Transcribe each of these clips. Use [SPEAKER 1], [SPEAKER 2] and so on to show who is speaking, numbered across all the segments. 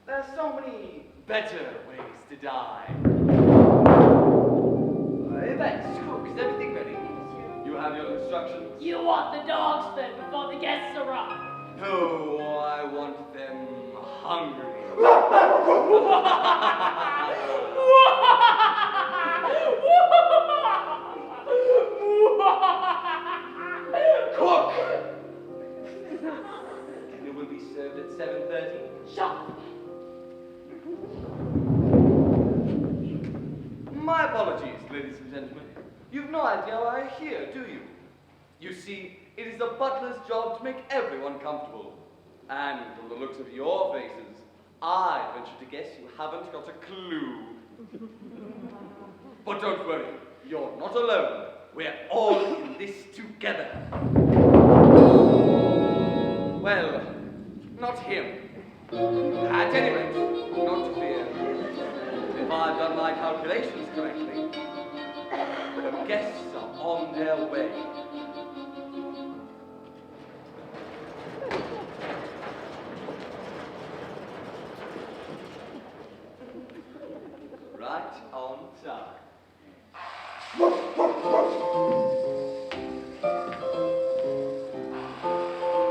[SPEAKER 1] There are so many better ways to die. Yvette, cook, is everything ready? You have your instructions?
[SPEAKER 2] You want the dogs fed before the guests arrive.
[SPEAKER 1] No, I want them hungry. Cook! Dinner will be served at 7:30.
[SPEAKER 2] Shut.
[SPEAKER 1] My apologies, ladies and gentlemen. You've no idea why I'm here, do you? You see, it is the butler's job to make everyone comfortable. And from the looks of your faces, I venture to guess you haven't got a clue. But don't worry, you're not alone. We're all in this together. Well, not him. At any rate, not to fear. If I've done my calculations correctly, the guests are on their way. Right on time.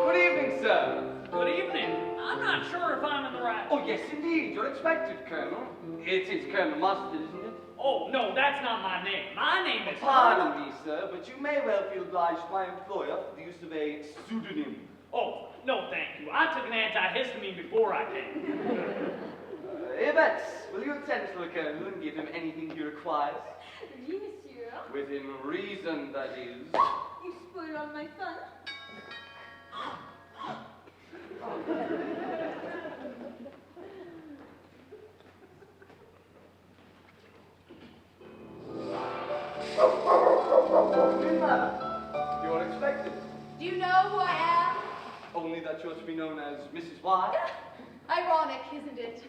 [SPEAKER 1] Good evening, sir.
[SPEAKER 2] Good evening. I'm not sure if I'm in the right.
[SPEAKER 1] Oh, yes, indeed. You're expected, Colonel. It is Colonel Mustard, isn't it?
[SPEAKER 2] Oh, no, that's not my name. My name is...
[SPEAKER 1] Pardon me, sir, but you may well feel obliged to my employer for the use of a pseudonym.
[SPEAKER 2] Oh, no, thank you. I took an antihistamine before I came.
[SPEAKER 1] Yvette, will you attend to the Colonel and give him anything he requires?
[SPEAKER 3] Oui, monsieur.
[SPEAKER 1] Within reason, that is.
[SPEAKER 3] You spoil all my fun.
[SPEAKER 1] You're expected.
[SPEAKER 3] Do you know who I am?
[SPEAKER 1] Only that you're to be known as Mrs. White.
[SPEAKER 3] Ironic, isn't it?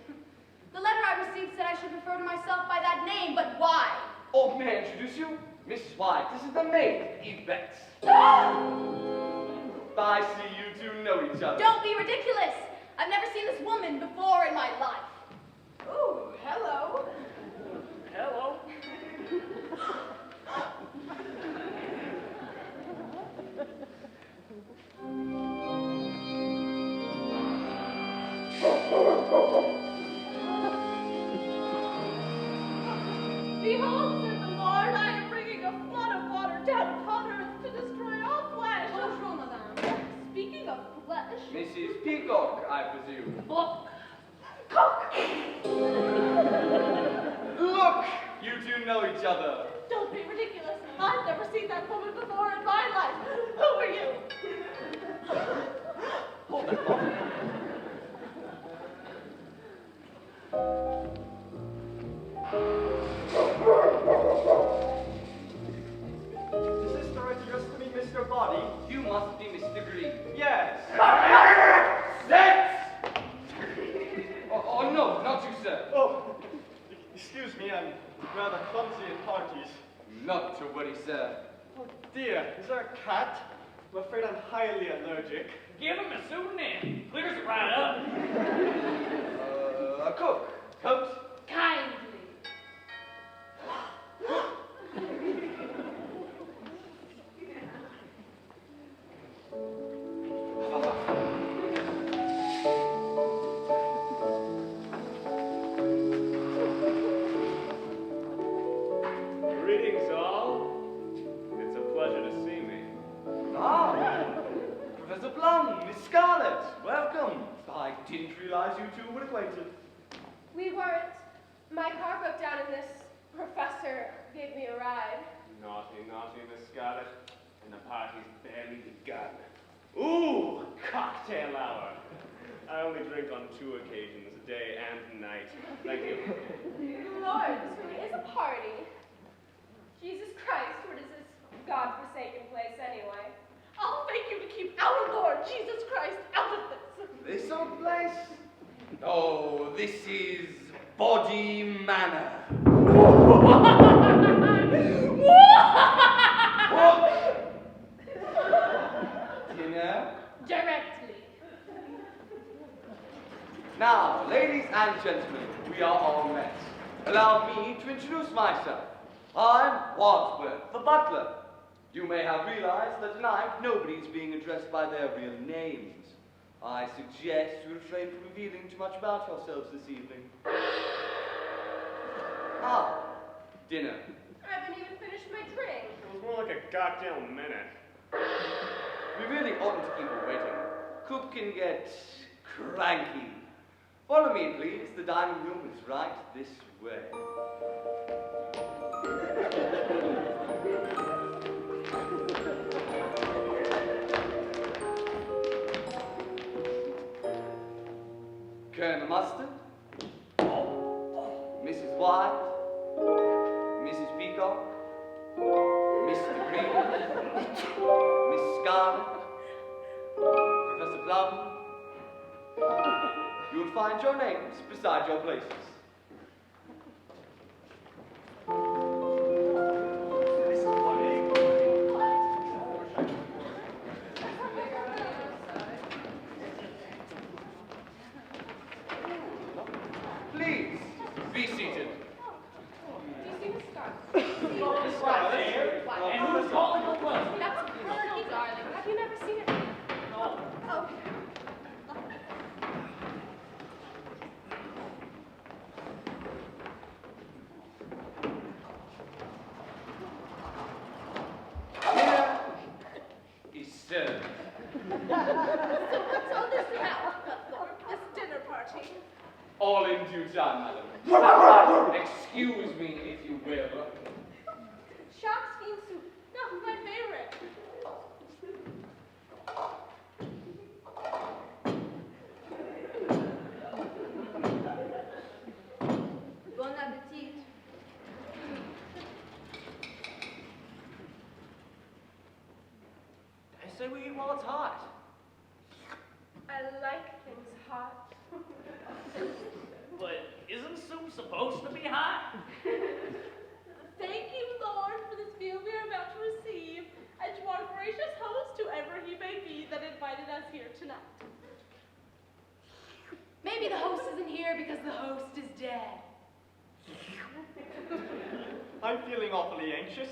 [SPEAKER 3] The letter I received said I should refer to myself by that name, but why?
[SPEAKER 1] Oh, may I introduce you? Mrs. White, this is the maid, Yvette. I see you two know each other.
[SPEAKER 3] Don't be ridiculous. I've never seen this woman before in my life. Ooh, hello.
[SPEAKER 2] Hello.
[SPEAKER 3] Behold, said the Lord, I am bringing a flood of water down upon earth to destroy all flesh. Bonjour, madame. Speaking of flesh.
[SPEAKER 1] Mrs. Peacock, I presume.
[SPEAKER 2] Look.
[SPEAKER 1] Look! You two know each other.
[SPEAKER 3] Don't be ridiculous. I've never seen that woman before in my life. Who are you?
[SPEAKER 1] Hold that thought.
[SPEAKER 4] Is this the right address to me, Mr. Body?
[SPEAKER 1] You must be Mr. Green.
[SPEAKER 4] Yes.
[SPEAKER 1] Set! Oh, no, not you, sir.
[SPEAKER 4] Oh, excuse me, I'm rather clumsy at parties.
[SPEAKER 1] Not to worry, sir.
[SPEAKER 4] Oh dear, is there a cat? I'm afraid I'm highly allergic.
[SPEAKER 2] Give him a pseudonym. Clears it right up.
[SPEAKER 1] A cook. Coat.
[SPEAKER 3] Kindly.
[SPEAKER 5] Greetings, all. It's a pleasure to see me.
[SPEAKER 1] Ah, Professor Plum, Miss Scarlet, welcome. I didn't realize you two were acquainted.
[SPEAKER 3] We weren't. My car broke down and this professor gave me a ride.
[SPEAKER 5] Naughty, naughty, Miss Scarlet. And the party's barely begun. Ooh, cocktail hour. I only drink on 2 occasions, day and night. Thank you.
[SPEAKER 3] Lord, this is a party. Jesus Christ, what is this God-forsaken place anyway? I'll beg you to keep our Lord Jesus Christ out of this.
[SPEAKER 1] This old place? Oh, this is Body Manor. Dinner?
[SPEAKER 3] Directly.
[SPEAKER 1] Now, ladies and gentlemen, we are all met. Allow me to introduce myself. I'm Wadsworth, the butler. You may have realized that tonight nobody is being addressed by their real names. I suggest you refrain from revealing too much about yourselves this evening. Ah, dinner.
[SPEAKER 3] I haven't even finished my drink.
[SPEAKER 5] It was more like a goddamn minute.
[SPEAKER 1] We really oughtn't to keep her waiting. Cook can get cranky. Follow me, please. The dining room is right this way. Colonel Mustard, Mrs. White, Mrs. Peacock, Mr. Green, Miss Scarlet, Professor Plum. You'll find your names beside your places. Please, be seated.
[SPEAKER 3] Do you see Miss Scarlet?
[SPEAKER 2] Miss Scarlet. And who's calling her what?
[SPEAKER 3] That's Bertie, darling. Have you never seen it?
[SPEAKER 2] No.
[SPEAKER 3] Oh.
[SPEAKER 1] Here is served.
[SPEAKER 3] So what's all this about, Guthorpe? This dinner party?
[SPEAKER 1] All in due time, madam. Excuse me, if you will.
[SPEAKER 3] Shark's fin soup. No, my favorite. Bon appetit.
[SPEAKER 2] I say we eat while it's hot.
[SPEAKER 3] I like things hot.
[SPEAKER 2] But isn't soup supposed to be hot?
[SPEAKER 3] Thank you, Lord, for this meal we are about to receive, and to our gracious host, whoever he may be, that invited us here tonight. Maybe the host isn't here because the host is dead.
[SPEAKER 4] I'm feeling awfully anxious.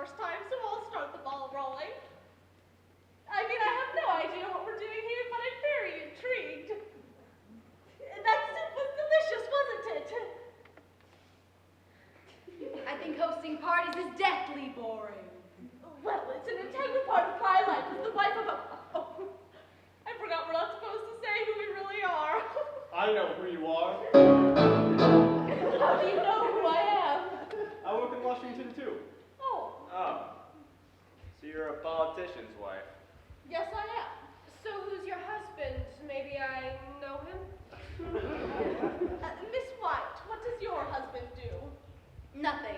[SPEAKER 3] first time, so I'll start the
[SPEAKER 5] politician's wife.
[SPEAKER 3] Yes, I am. So who's your husband? Maybe I know him? Miss White, what does your husband do?
[SPEAKER 6] Nothing.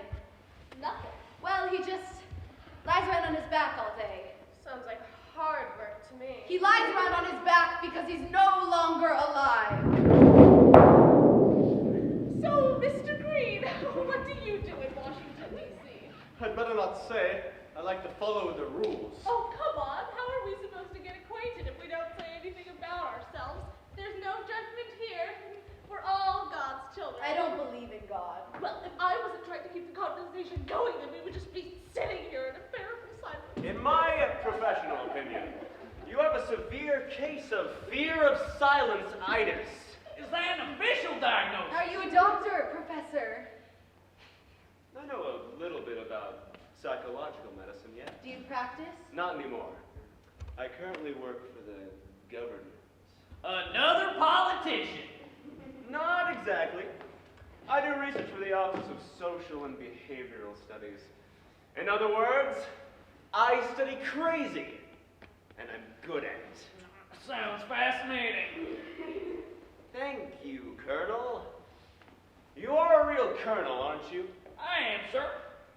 [SPEAKER 3] Nothing.
[SPEAKER 6] Well, he just lies around on his back all day.
[SPEAKER 3] Sounds like hard work to me.
[SPEAKER 6] He lies around on his back because he's no longer alive.
[SPEAKER 3] So, Mr. Green, what do you do in Washington, D.C.?
[SPEAKER 4] I'd better not say. I like to follow the rules.
[SPEAKER 3] Oh, come on. How are we supposed to get acquainted if we don't say anything about ourselves? There's no judgment here. We're all God's children.
[SPEAKER 6] I don't believe in God.
[SPEAKER 3] Well, if I wasn't trying to keep the conversation going, then we would just be sitting here in a bearable silence.
[SPEAKER 5] In my professional opinion, you have a severe case of fear of silence-itis.
[SPEAKER 2] Is that an official diagnosis?
[SPEAKER 6] Are you a doctor, Professor?
[SPEAKER 5] I know a little bit about psychological medicine, yes.
[SPEAKER 6] Do you practice?
[SPEAKER 5] Not anymore. I currently work for the government.
[SPEAKER 2] Another politician.
[SPEAKER 5] Not exactly. I do research for the Office of Social and Behavioral Studies. In other words, I study crazy, and I'm good at it.
[SPEAKER 2] Sounds fascinating.
[SPEAKER 5] Thank you, Colonel. You are a real colonel, aren't you?
[SPEAKER 2] I am, sir.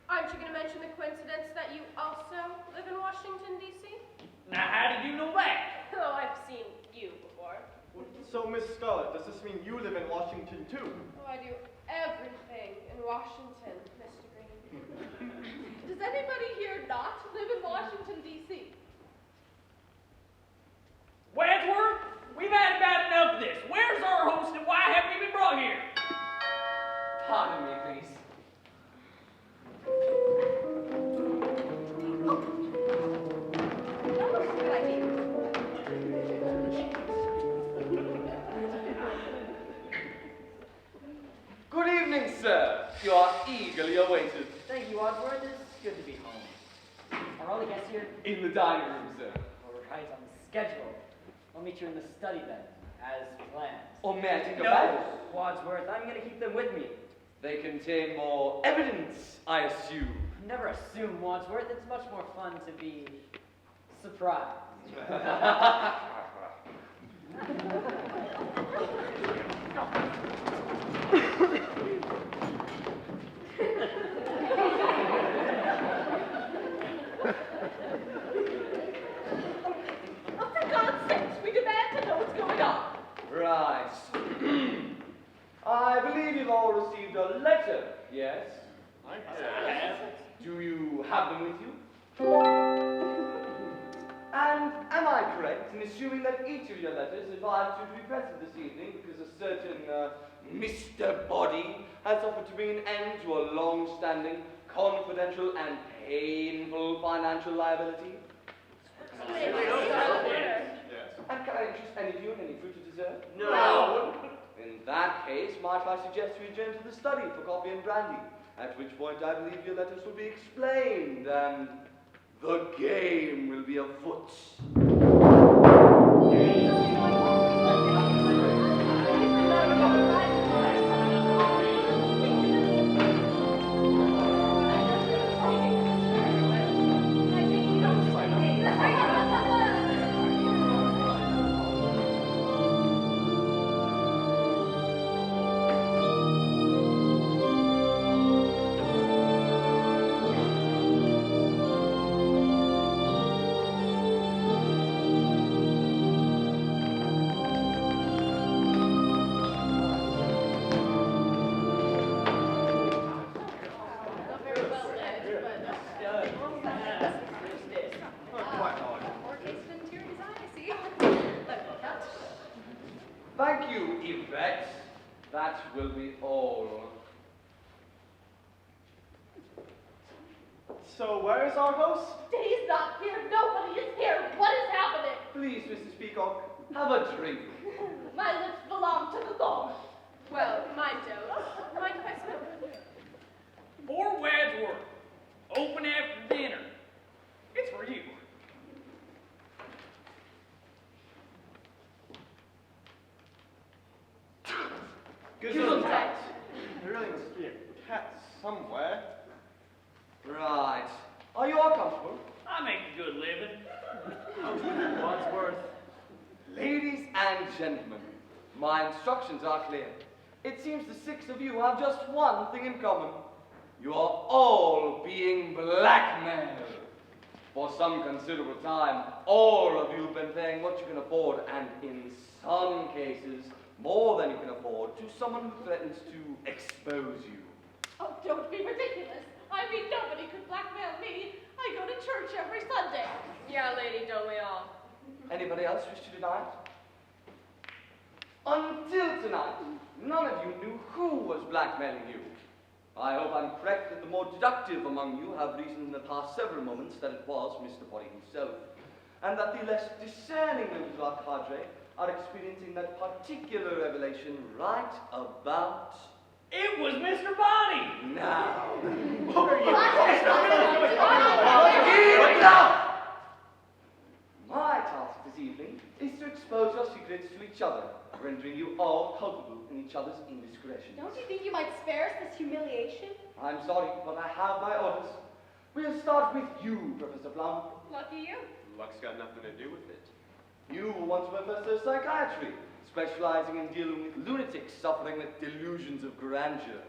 [SPEAKER 3] Aren't you going to mention the coincidence that you also live in Washington, D.C.?
[SPEAKER 2] Now, how did you know that?
[SPEAKER 3] Oh, I've seen you before.
[SPEAKER 4] So, Miss Scarlet, does this mean you live in Washington too?
[SPEAKER 3] Oh, I do everything in Washington, Mr. Green. Does anybody here not live in Washington, D.C.?
[SPEAKER 2] Wadsworth, we've had about enough of this. Where's our host and why haven't you been brought here?
[SPEAKER 1] Pardon me, please.
[SPEAKER 6] That was a good idea.
[SPEAKER 1] Good evening, sir. You are eagerly awaited.
[SPEAKER 7] Thank you, Wadsworth. It's good to be home. Are all the guests here?
[SPEAKER 1] In the dining room, sir.
[SPEAKER 7] All right, on the schedule. I'll meet you in the study then, as planned.
[SPEAKER 1] Or may I take a
[SPEAKER 7] No,
[SPEAKER 1] bite?
[SPEAKER 7] Wadsworth, I'm going to keep them with me.
[SPEAKER 1] They contain more evidence, I assume.
[SPEAKER 7] Never assume, Wadsworth. It's much more fun to be surprised.
[SPEAKER 3] Oh, for God's sakes, we demand to know what's going on.
[SPEAKER 1] Right. I believe you've all received a letter, yes?
[SPEAKER 4] I have.
[SPEAKER 1] Do you have them with you? And am I correct in assuming that each of your letters advised you to be present this evening because a certain Mr. Body has offered to bring an end to a long-standing, confidential, and painful financial liability?
[SPEAKER 5] Yes.
[SPEAKER 1] And can I interest any of you in any fruit of dessert?
[SPEAKER 5] No.
[SPEAKER 1] In that case, might I suggest we adjourn to the study for coffee and brandy, at which point I believe your letters will be explained and the game will be afoot. Thank you, Yvette. That will be all.
[SPEAKER 4] So, where is our host?
[SPEAKER 3] He's not here. Nobody is here. What is happening?
[SPEAKER 1] Please, Mrs. Peacock, have a drink.
[SPEAKER 3] My lips belong to the Lord. Well, mine don't. Mind if I smoke?
[SPEAKER 2] For Wadsworth, open after dinner. It's for you.
[SPEAKER 1] Gesundheit.
[SPEAKER 4] There really must be a cat somewhere.
[SPEAKER 1] Right. Are you all comfortable?
[SPEAKER 2] I make a good living.
[SPEAKER 1] gentlemen, my instructions are clear. It seems the six of you have just one thing in common. You are all being blackmailed. For some considerable time, all of you have been paying what you can afford, and in some cases, more than you can afford, to someone who threatens to expose you.
[SPEAKER 3] Oh, don't be ridiculous. I mean, nobody could blackmail me. I go to church every Sunday.
[SPEAKER 6] Yeah, lady, don't we all?
[SPEAKER 1] Anybody else wish to deny it? Until tonight, none of you knew who was blackmailing you. I hope I'm correct that the more deductive among you have reasoned in the past several moments that it was Mr. Potty himself, and that the less discerning members of our cadre are experiencing that particular revelation right about
[SPEAKER 2] It was Mr. Bonnie!
[SPEAKER 1] now.
[SPEAKER 3] Enough!
[SPEAKER 1] My task this evening is to expose your secrets to each other, rendering you all culpable in each other's indiscretions.
[SPEAKER 6] Don't you think you might spare us this humiliation?
[SPEAKER 1] I'm sorry, but I have my orders. We'll start with you, Professor Plum.
[SPEAKER 3] Lucky you.
[SPEAKER 5] Luck's got nothing to do with it.
[SPEAKER 1] You were once a professor of psychiatry, specializing in dealing with lunatics suffering with delusions of grandeur.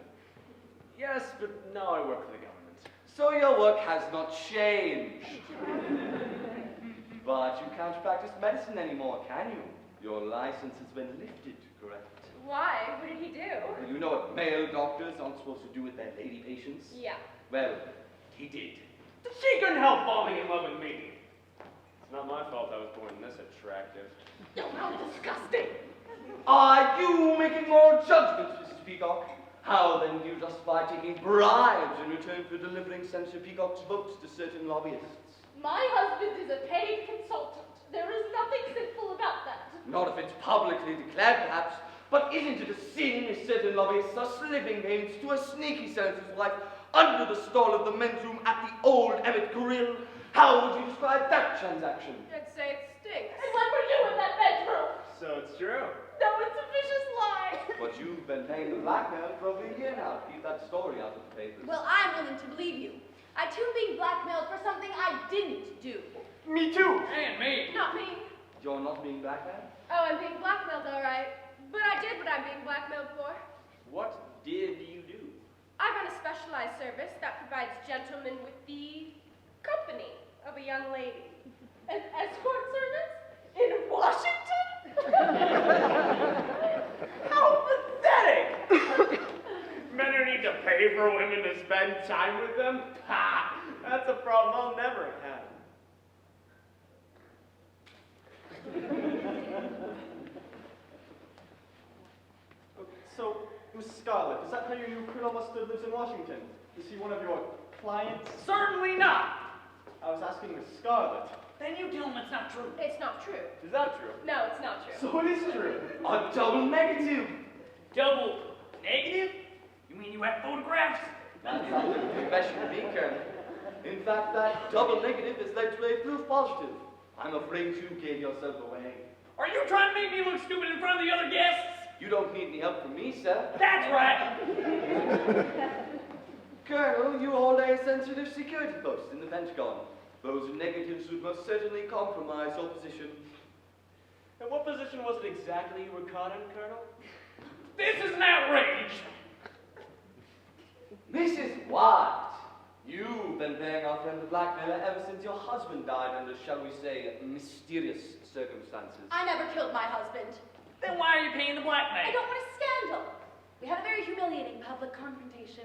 [SPEAKER 5] Yes, but now I work for the government.
[SPEAKER 1] So your work has not changed. But you can't practice medicine anymore, can you? Your license has been lifted, correct?
[SPEAKER 3] Why? What did he do?
[SPEAKER 1] Well, you know what male doctors aren't supposed to do with their lady patients?
[SPEAKER 3] Yeah.
[SPEAKER 1] Well, he did.
[SPEAKER 5] She couldn't help falling in love with me. It's not my fault I was born this attractive.
[SPEAKER 3] Oh, how disgusting.
[SPEAKER 1] Are you making moral judgments, Mrs. Peacock? How then do you justify taking bribes in return for delivering Senator Peacock's votes to certain lobbyists?
[SPEAKER 3] My husband is a paid consultant. There is nothing sinful about that.
[SPEAKER 1] Not if it's publicly declared, perhaps, but isn't it a sin if certain lobbyists are slipping payments to a sneaky senator's wife under the stall of the men's room at the old Emmett Grill? How would you describe that transaction?
[SPEAKER 3] I'd say it stinks. And when were you in that bedroom?
[SPEAKER 5] So it's true.
[SPEAKER 3] No, it's a vicious lie.
[SPEAKER 1] But you've been paying the blackmail for over a year now to keep that story out of the papers.
[SPEAKER 6] Well, I'm willing to believe you. I too am being blackmailed for something I didn't do.
[SPEAKER 5] Me too.
[SPEAKER 2] And me.
[SPEAKER 3] Not me.
[SPEAKER 1] You're not being blackmailed?
[SPEAKER 3] Oh, I'm being blackmailed, all right. But I did what I'm being blackmailed for.
[SPEAKER 5] What did you do?
[SPEAKER 3] I run a specialized service that provides gentlemen with the company of a young lady. An escort service in Washington?
[SPEAKER 5] How pathetic! Men who need to pay for women to spend time with them? Ha! That's a problem I'll never have.
[SPEAKER 4] So, Miss Scarlett, is that how your new Colonel Mustard lives in Washington? Is he one of your clients?
[SPEAKER 2] Certainly not.
[SPEAKER 4] I was asking Miss Scarlett.
[SPEAKER 2] Then you tell him it's not true.
[SPEAKER 3] It's not true.
[SPEAKER 5] Is that true?
[SPEAKER 3] No, it's not true.
[SPEAKER 4] So it is true.
[SPEAKER 1] A double negative!
[SPEAKER 2] Double negative? You mean you have photographs?
[SPEAKER 1] That's not a confession to me, Colonel. In fact, that double negative has led to a proof positive. I'm afraid you gave yourself away.
[SPEAKER 2] Are you trying to make me look stupid in front of the other guests?
[SPEAKER 1] You don't need any help from me, sir.
[SPEAKER 2] That's right.
[SPEAKER 1] Colonel, you hold a sensitive security post in the Pentagon. Those negatives would most certainly compromise your position.
[SPEAKER 4] And what position was it exactly you were caught in, Colonel?
[SPEAKER 2] This is an outrage.
[SPEAKER 1] Mrs. White, you've been paying our friend the blackmailer ever since your husband died under, shall we say, mysterious circumstances.
[SPEAKER 6] I never killed my husband.
[SPEAKER 2] Then why are you paying the
[SPEAKER 6] I
[SPEAKER 2] blackmail?
[SPEAKER 6] don't want a scandal. We had a very humiliating public confrontation.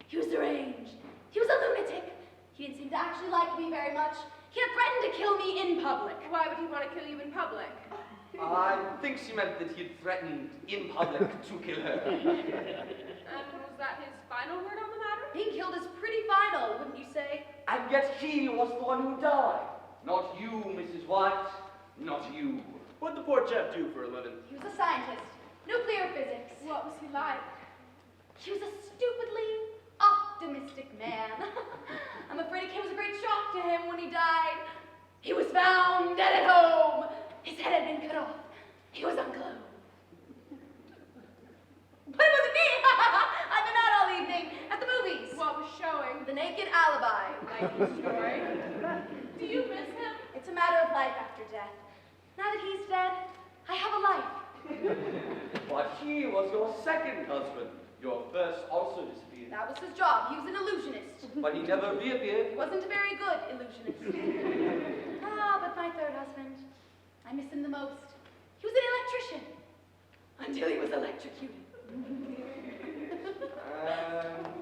[SPEAKER 6] He was deranged. He was a lunatic. He didn't seem to actually like me very much. He had threatened to kill me in public.
[SPEAKER 3] Why would he want to kill you in public?
[SPEAKER 1] I think she meant that he had threatened in public to kill her.
[SPEAKER 3] And was that his final word on the matter?
[SPEAKER 6] Being killed is pretty final, wouldn't you say?
[SPEAKER 1] And yet he was the one who died. Not you, Mrs. White. Not you.
[SPEAKER 5] What'd the poor chap do for a living?
[SPEAKER 6] He was a scientist. Nuclear physics.
[SPEAKER 3] What was he like?
[SPEAKER 6] He was a stupidly optimistic man. I'm afraid it came as a great shock to him when he died. He was found dead at home. His head had been cut off. He was unclothed. But it wasn't me! I've been out all evening at the movies.
[SPEAKER 3] What was showing?
[SPEAKER 6] The Naked Alibi.
[SPEAKER 3] Like the story. Do you miss him?
[SPEAKER 6] It's a matter of life after death. Now that he's dead, I have a life.
[SPEAKER 1] But he was your second husband. Your first also disappeared.
[SPEAKER 6] That was his job. He was an illusionist.
[SPEAKER 1] But he never reappeared.
[SPEAKER 6] He wasn't a very good illusionist. But my third husband, I miss him the most. He was an electrician. Until he was electrocuted.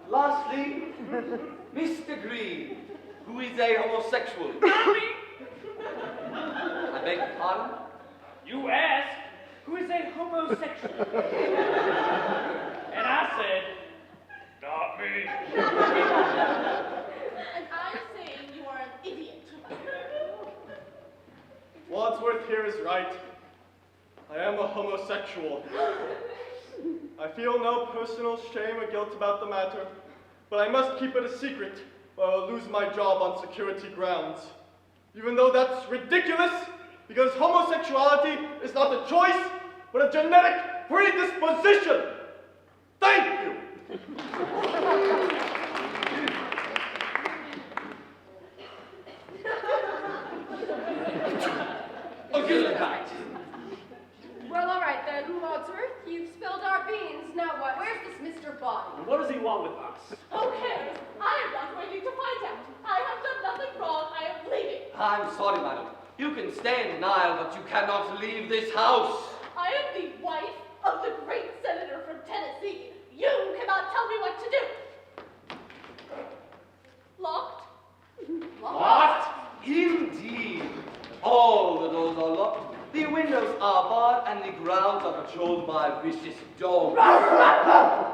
[SPEAKER 1] Lastly, Mr. Green, who is a homosexual.
[SPEAKER 2] Not me!
[SPEAKER 1] I beg your pardon?
[SPEAKER 2] You asked, who is a homosexual? And I said, not me.
[SPEAKER 3] And I'm saying you are an idiot.
[SPEAKER 4] Wadsworth here is right. I am a homosexual. I feel no personal shame or guilt about the matter, but I must keep it a secret or I'll lose my job on security grounds. Even though that's ridiculous, because homosexuality is not a choice, but a genetic predisposition. Thank you!
[SPEAKER 3] Well, all right then, Wadsworth. You've spilled our beans. Now what?
[SPEAKER 6] Where's this Mr. Body?
[SPEAKER 2] And what does he want with us?
[SPEAKER 3] Okay, I am not waiting to find out. I have done nothing wrong. I am leaving.
[SPEAKER 1] I'm sorry, madam. You can stay in denial, but you cannot leave this house.
[SPEAKER 3] I am the wife of the great senator from Tennessee. You cannot tell me what to do. Locked?
[SPEAKER 1] What? Indeed. All the doors are locked. The windows are barred and the grounds are patrolled by vicious dogs.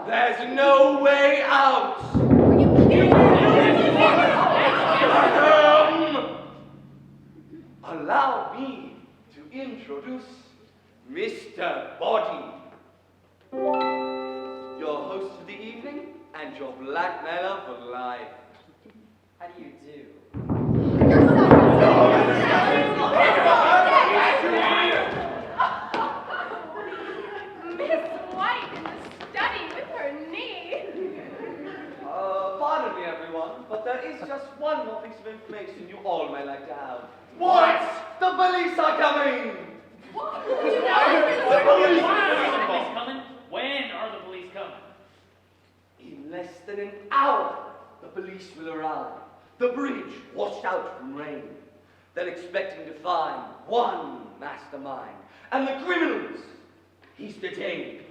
[SPEAKER 1] There's no way out.
[SPEAKER 6] Are you kidding
[SPEAKER 1] Allow me to introduce Mr. Body, your host for the evening and your blackmailer for life.
[SPEAKER 7] How do you do?
[SPEAKER 3] Miss White in the study with her knee.
[SPEAKER 1] Pardon me, everyone, but there is just one more piece of information you all may like to have.
[SPEAKER 4] What?
[SPEAKER 1] The police are coming!
[SPEAKER 3] What?
[SPEAKER 2] Why are the police coming? When are the police coming?
[SPEAKER 1] In less than an hour, the police will arrive. The bridge washed out from rain. They're expecting to find one mastermind. And the criminals, he's detained.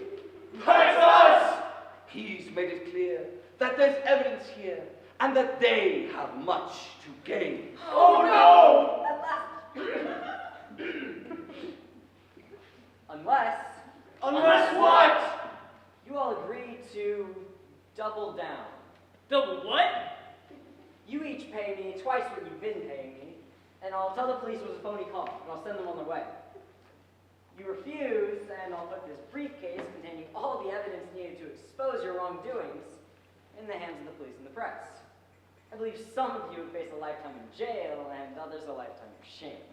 [SPEAKER 4] That's us!
[SPEAKER 1] He's made it clear that there's evidence here and that they have much to gain.
[SPEAKER 4] Oh no!
[SPEAKER 7] Unless
[SPEAKER 4] Unless what?
[SPEAKER 7] you all agree to double down.
[SPEAKER 2] Double what?
[SPEAKER 7] You each pay me twice what you've been paying me, and I'll tell the police it was a phony call, and I'll send them on their way. You refuse, and I'll put this briefcase containing all the evidence needed to expose your wrongdoings in the hands of the police and the press. I believe some of you would face a lifetime in jail, and others a lifetime of shame.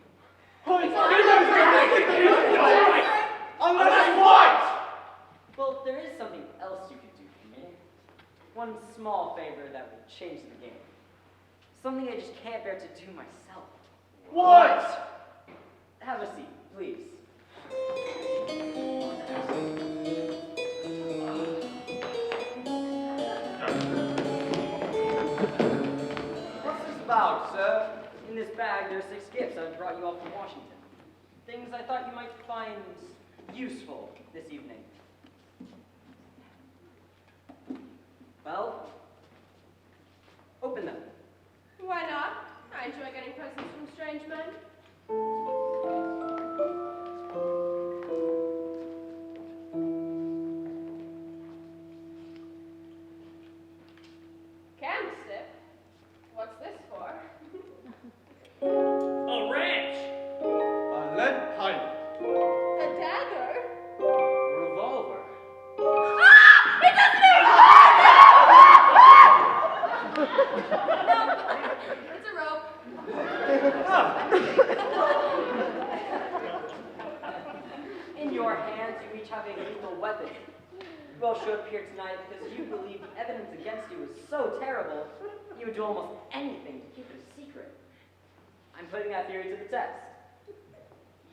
[SPEAKER 4] Unless what?
[SPEAKER 7] Well, there is something else you could do for me. One small favor that would change the game. Something I just can't bear to do myself.
[SPEAKER 4] What?
[SPEAKER 7] Have a seat, please.
[SPEAKER 1] What's this about, sir?
[SPEAKER 7] In this bag, there are 6 gifts I brought you all from Washington. Things I thought you might find useful this evening. Well, open them.
[SPEAKER 3] Why not? I enjoy getting presents from strange men. Candlestick? What's this for?
[SPEAKER 2] A wrench!
[SPEAKER 4] A lead pipe.
[SPEAKER 3] A dagger?
[SPEAKER 1] Revolver.
[SPEAKER 6] It's a rope.
[SPEAKER 7] In your hands, you each have a lethal weapon. You all showed up here tonight because you believe the evidence against you is so terrible, you would do almost anything to keep it a secret. I'm putting that theory to the test.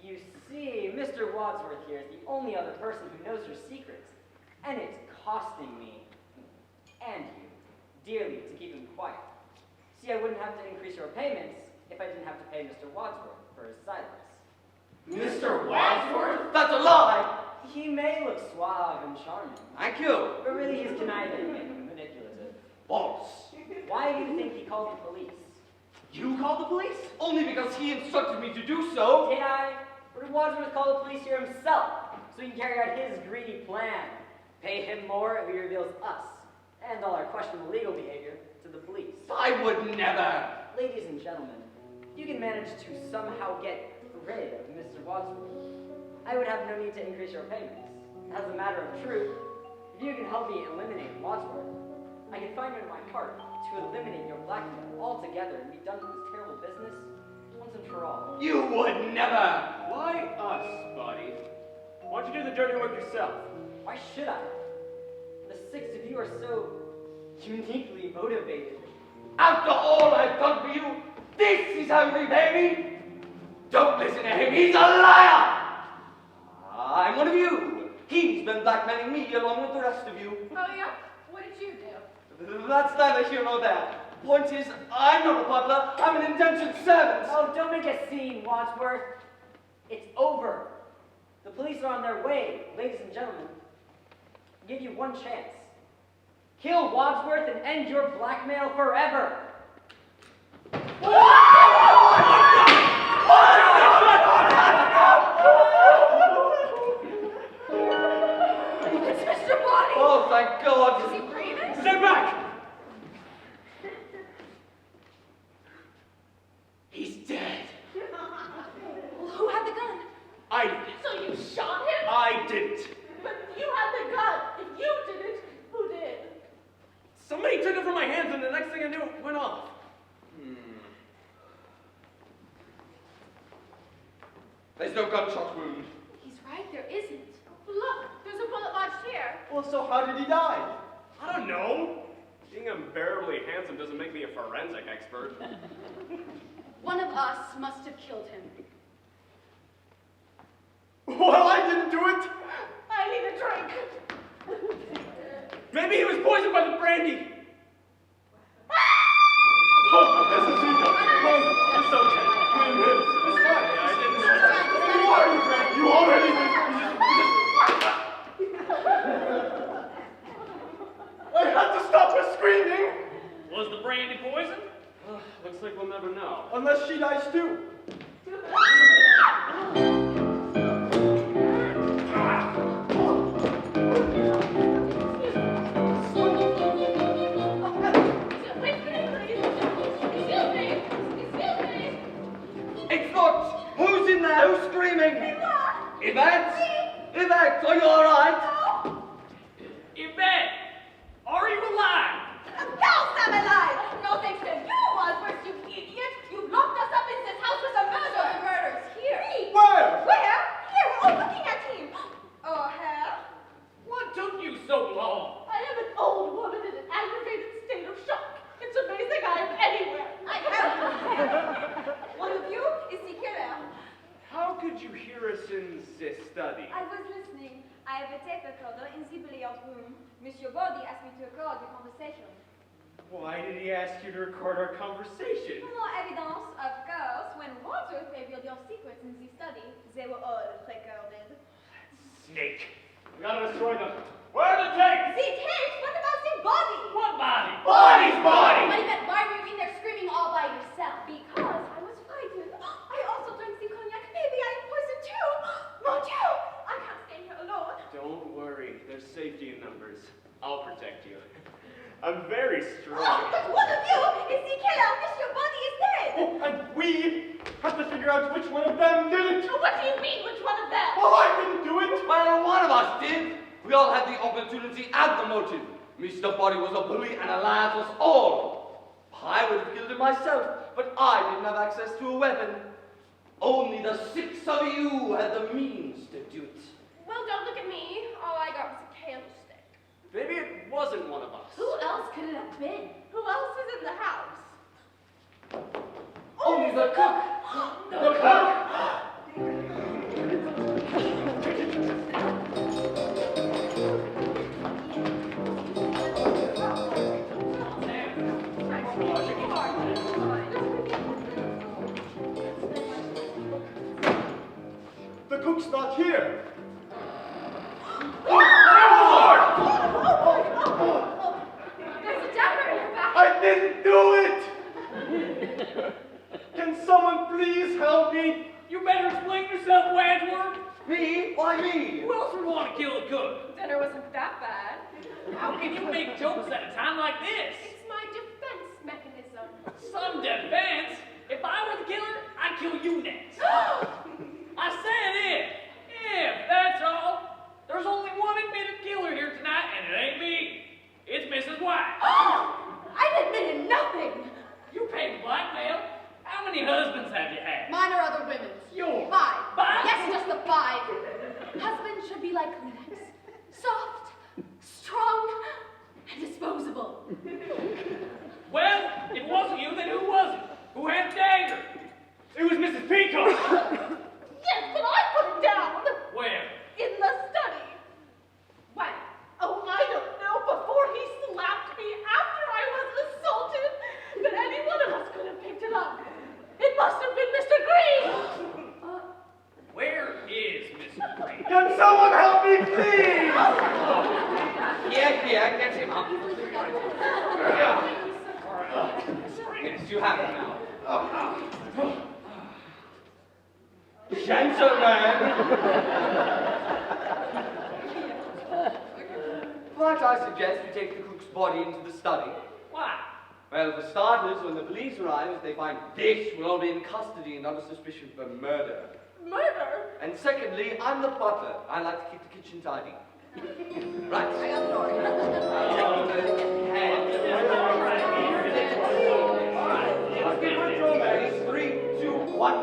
[SPEAKER 7] You You see, Mr. Wadsworth here is the only other person who knows her secrets, and it's costing me, and you, dearly to keep him quiet. See, I wouldn't have to increase your payments if I didn't have to pay Mr. Wadsworth for his silence.
[SPEAKER 1] Mr. Wadsworth? That's a lie!
[SPEAKER 7] He may look suave and charming,
[SPEAKER 1] Thank you.
[SPEAKER 7] but really he's conniving and manipulative.
[SPEAKER 1] False.
[SPEAKER 7] Why do you think he called the police?
[SPEAKER 1] You called the police? Only because he instructed me to do so.
[SPEAKER 7] Did I? Or did Wadsworth call the police here himself, so he can carry out his greedy plan? Pay him more if he reveals us, and all our questionable legal behavior, to the police.
[SPEAKER 1] I would never.
[SPEAKER 7] Ladies and gentlemen, if you can manage to somehow get rid of Mr. Wadsworth, I would have no need to increase your payments. As a matter of truth, if you can help me eliminate Wadsworth, I can find it in my heart to eliminate your blackmail altogether and be done with this terrible business once and for all.
[SPEAKER 1] You would never.
[SPEAKER 5] Why us, buddy? Why don't you do the dirty work yourself?
[SPEAKER 7] Why should I? The six of you are so uniquely motivated.
[SPEAKER 1] After all I've done for you, this is how you repay me? Don't listen to him, he's a liar! I'm one of you. He's been blackmailing me along with the rest of you.
[SPEAKER 3] Oh, yeah? What did you do?
[SPEAKER 1] That's neither here nor there. Point is, I'm not a butler, I'm an indentured servant.
[SPEAKER 7] Oh, don't make a scene, Wadsworth. It's over. The police are on their way, ladies and gentlemen. I'll give you one chance. Kill Wadsworth and end your blackmail forever.
[SPEAKER 3] It's Mr. Body!
[SPEAKER 1] Oh, thank God.
[SPEAKER 3] Is he breathing?
[SPEAKER 5] Step back!
[SPEAKER 1] He's dead.
[SPEAKER 6] Well, who had the gun?
[SPEAKER 5] I did.
[SPEAKER 3] So you shot him?
[SPEAKER 5] I didn't.
[SPEAKER 3] But you had the gun. If you didn't, who did?
[SPEAKER 5] Somebody took it from my hands and the next thing I knew, it went off.
[SPEAKER 1] There's no gunshot wound.
[SPEAKER 3] He's right, there isn't. Look, there's a bullet lodged here.
[SPEAKER 4] Well, so how did he die?
[SPEAKER 5] I don't know. Being unbearably handsome doesn't make me a forensic expert.
[SPEAKER 6] One of us must have killed him.
[SPEAKER 4] Well, I didn't do it.
[SPEAKER 3] I need a drink.
[SPEAKER 5] Maybe he was poisoned by the brandy.
[SPEAKER 4] Oh, this is Zika. Oh, it's okay. It's fine.
[SPEAKER 5] I didn't.
[SPEAKER 4] You already drank. You already did. I had to stop her screaming.
[SPEAKER 2] Was the brandy poison?
[SPEAKER 5] Looks like we'll never know.
[SPEAKER 4] Unless she dies too.
[SPEAKER 1] It's not. Who's in there? Who's screaming? Yvette? Yvette, are you all right?
[SPEAKER 2] Yvette, are you alive?
[SPEAKER 3] Of course I'm alive! No thanks to you, Wadsworth, you idiot! You've locked us up in this house with a murder! So the murder's here. Me?
[SPEAKER 4] Where?
[SPEAKER 3] Where? Here, we're all looking at him! Oh, hell.
[SPEAKER 2] What took you so long?
[SPEAKER 3] I am an old woman in an aggravated state of shock. It's amazing I am anywhere. I am. One of you is the killer.
[SPEAKER 5] How could you hear us in this study?
[SPEAKER 8] I was listening. I have a tape recorder in the billiard room. Monsieur Body asked me to record the conversation.
[SPEAKER 5] Why did he ask you to record our conversation?
[SPEAKER 8] For more evidence, of course, when Wadsworth revealed your secrets in the study, they were all recorded.
[SPEAKER 5] Snake. We gotta destroy them. Where are the tapes?
[SPEAKER 8] The tapes? What about the body?
[SPEAKER 2] What body?
[SPEAKER 5] Body's body!
[SPEAKER 8] What about why were you in there screaming all by yourself? Because I was frightened. I also drank the cognac. Maybe I am poisoned too. Mon Dieu! I can't stay here alone.
[SPEAKER 5] Don't worry, there's safety in numbers. I'll protect you. I'm very strong.
[SPEAKER 8] But one of you is the killer. Monsieur Body is dead.
[SPEAKER 4] Oh, and we have to figure out which one of them did it.
[SPEAKER 3] What do you mean, which one of them?
[SPEAKER 4] Well, I didn't do it.
[SPEAKER 1] Well, one of us did. We all had the opportunity and the motive. Mr. Body was a bully and a liar to us all. I would have killed him myself, but I didn't have access to a weapon. Only the six of you had the means to do it.
[SPEAKER 3] Well, don't look at me. All I got was a candlestick.
[SPEAKER 5] Maybe it wasn't one of us.
[SPEAKER 3] Who else could it have been? Who else is in the house?
[SPEAKER 1] Only the cook.
[SPEAKER 4] The cook. cook's not here.
[SPEAKER 3] There's a dagger in your back.
[SPEAKER 4] I didn't do it! Can someone please help me?
[SPEAKER 2] You better explain yourself, Wadsworth.
[SPEAKER 1] Me? Why me?
[SPEAKER 2] Who else would want to kill the cook?
[SPEAKER 3] Dinner wasn't that bad.
[SPEAKER 2] How can you make jokes at a time like this?
[SPEAKER 3] It's my defense mechanism.
[SPEAKER 2] Some defense. If I were the killer, I'd kill you next. I said if, that's all. There's only one admitted killer here tonight, and it ain't me. It's Mrs. White.
[SPEAKER 6] I admitted nothing.
[SPEAKER 2] You paid blackmail. How many husbands have you had?
[SPEAKER 6] Mine or other women's.
[SPEAKER 2] Yours.
[SPEAKER 6] 5.
[SPEAKER 2] 5?
[SPEAKER 6] Yes, just the 5. Husbands should be like Kleenex. Soft, strong, and disposable.
[SPEAKER 2] Well, if it wasn't you, then who was it? Who had the dagger?
[SPEAKER 5] It was Mrs. Peacock.
[SPEAKER 3] Yes, but I put it down.
[SPEAKER 2] Where?
[SPEAKER 3] In the study. When? Oh, I don't know. Before he slapped me after I was assaulted. But any one of us could have picked it up. It must have been Mr. Green.
[SPEAKER 2] Where is Mr. Green?
[SPEAKER 4] Can someone help me, please?
[SPEAKER 1] Here, get him up. Yes, you have him now. Gentlemen! Might I suggest we take the cook's body into the study?
[SPEAKER 2] Why?
[SPEAKER 1] Well, for starters, when the police arrive, if they find this, we'll all be in custody and under suspicion for murder.
[SPEAKER 3] Murder?
[SPEAKER 1] And secondly, I'm the butler. I like to keep the kitchen tidy. Right.
[SPEAKER 6] I got the door.
[SPEAKER 1] Three, two, one.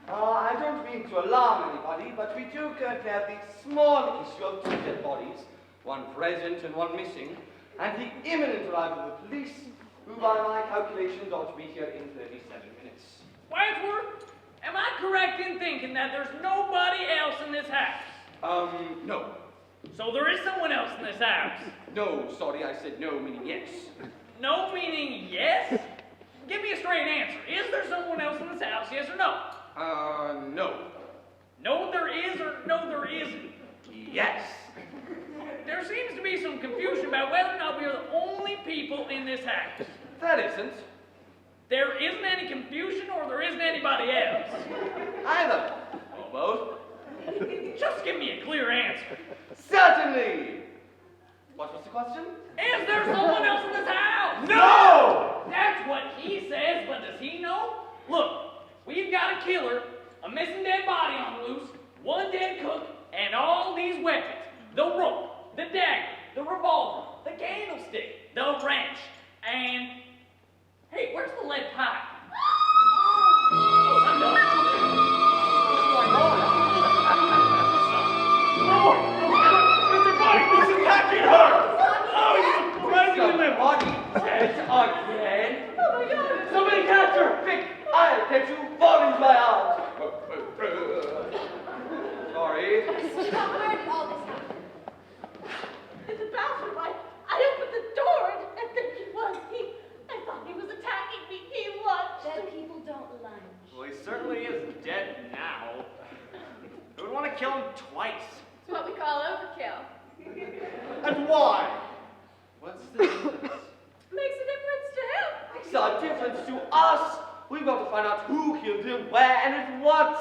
[SPEAKER 1] I don't mean to alarm anybody, but we do currently have the small issue of 2 dead bodies, one present and one missing, and the imminent arrival of the police, who by my calculations ought to be here in 37 minutes.
[SPEAKER 2] Wadsworth, am I correct in thinking that there's nobody else in this house?
[SPEAKER 1] No.
[SPEAKER 2] So there is someone else in this house?
[SPEAKER 1] No, sorry, I said no, meaning yes.
[SPEAKER 2] No meaning yes? Give me a straight answer. Is there someone else in this house, yes or no?
[SPEAKER 1] No.
[SPEAKER 2] No there is or no there isn't?
[SPEAKER 1] Yes.
[SPEAKER 2] There seems to be some confusion about whether or not we are the only people in this house.
[SPEAKER 1] That isn't.
[SPEAKER 2] There isn't any confusion or there isn't anybody else?
[SPEAKER 1] Either. Or both.
[SPEAKER 2] Just give me a clear answer.
[SPEAKER 1] Certainly. What was the question?
[SPEAKER 2] Is there someone else in this house?
[SPEAKER 4] No!
[SPEAKER 2] That's what he says, but does he know? Look, we've got a killer, a missing dead body on the loose, one dead cook, and all these weapons. The rope, the dagger, the revolver, the candlestick, the wrench, and... Hey, where's the lead pipe? I'm done.
[SPEAKER 4] Mr. Body, he's attacking her!
[SPEAKER 1] The body is on
[SPEAKER 4] why?
[SPEAKER 1] What's the difference?
[SPEAKER 3] Makes a difference to him.
[SPEAKER 1] Makes a difference to us. We've got to find out who killed him, where, and at what.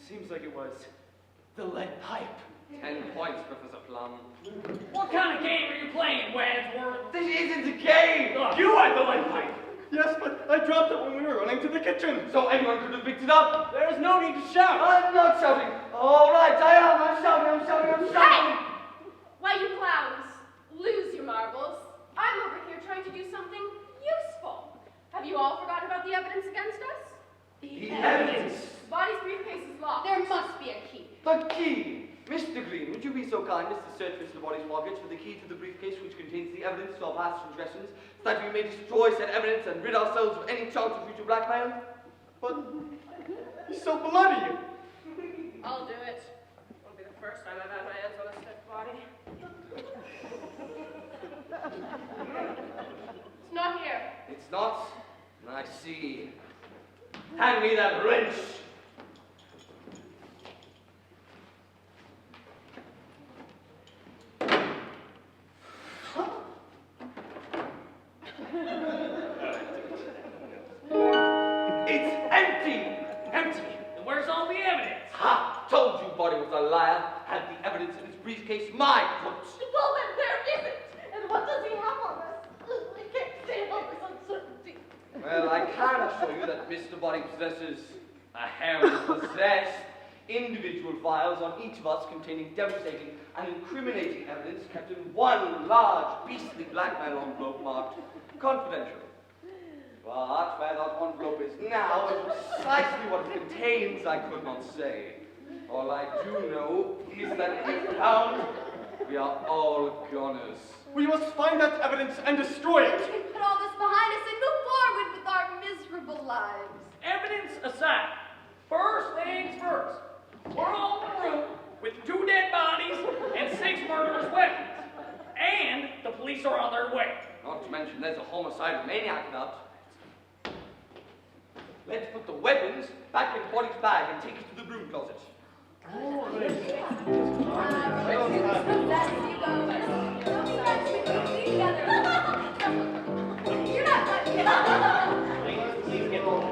[SPEAKER 5] Seems like it was the lead pipe.
[SPEAKER 1] 10 points, Professor Plum.
[SPEAKER 2] What kind of game are you playing, Wadsworth?
[SPEAKER 1] This isn't a game!
[SPEAKER 5] You had the lead pipe!
[SPEAKER 4] Yes, but I dropped it when we were running to the kitchen.
[SPEAKER 1] So anyone could have picked it up.
[SPEAKER 5] There is no need to shout!
[SPEAKER 1] I'm not shouting. All right, I am. I'm shouting.
[SPEAKER 3] Hey! Why, you clowns, lose your marbles. I'm over here trying to do something useful. Have you all forgotten about the evidence against us?
[SPEAKER 1] The evidence.
[SPEAKER 3] The body's briefcase is locked.
[SPEAKER 8] There must be a key.
[SPEAKER 1] The key. Mr. Green, would you be so kind as to search Mr. Body's pockets for the key to the briefcase which contains the evidence of our past transgressions, so that we may destroy said evidence and rid ourselves of any chance of future blackmail?
[SPEAKER 4] But he's so bloody.
[SPEAKER 3] I'll do it. Won't be the first time I've had my hands on a stiff body. It's not here.
[SPEAKER 1] It's not? I see. Hand me that wrench. It's empty!
[SPEAKER 2] Empty. Then where's all the evidence?
[SPEAKER 1] Ha! Told you Body was a liar. Had the evidence in his briefcase, my foot.
[SPEAKER 3] Well, then there isn't. And what does he have on us? I can't stand all this uncertainty.
[SPEAKER 1] Well, I can assure you that Mr. Body possesses individual files on each of us containing devastating and incriminating evidence kept in one large, beastly blackmail envelope marked confidential. But where that envelope is now, and precisely what it contains, I could not say. All I do know is that if found, we are all goners.
[SPEAKER 4] We must find that evidence and destroy it.
[SPEAKER 6] We can put all this behind us and move forward with our miserable lives.
[SPEAKER 2] Evidence aside, first things first. We're all in a room with 2 dead bodies and 6 murderous weapons. And the police are on their way.
[SPEAKER 1] Not to mention there's a homicidal maniac about. Let's put the weapons back in Body's bag and take it to the broom closet.
[SPEAKER 6] You're not
[SPEAKER 5] Please get over.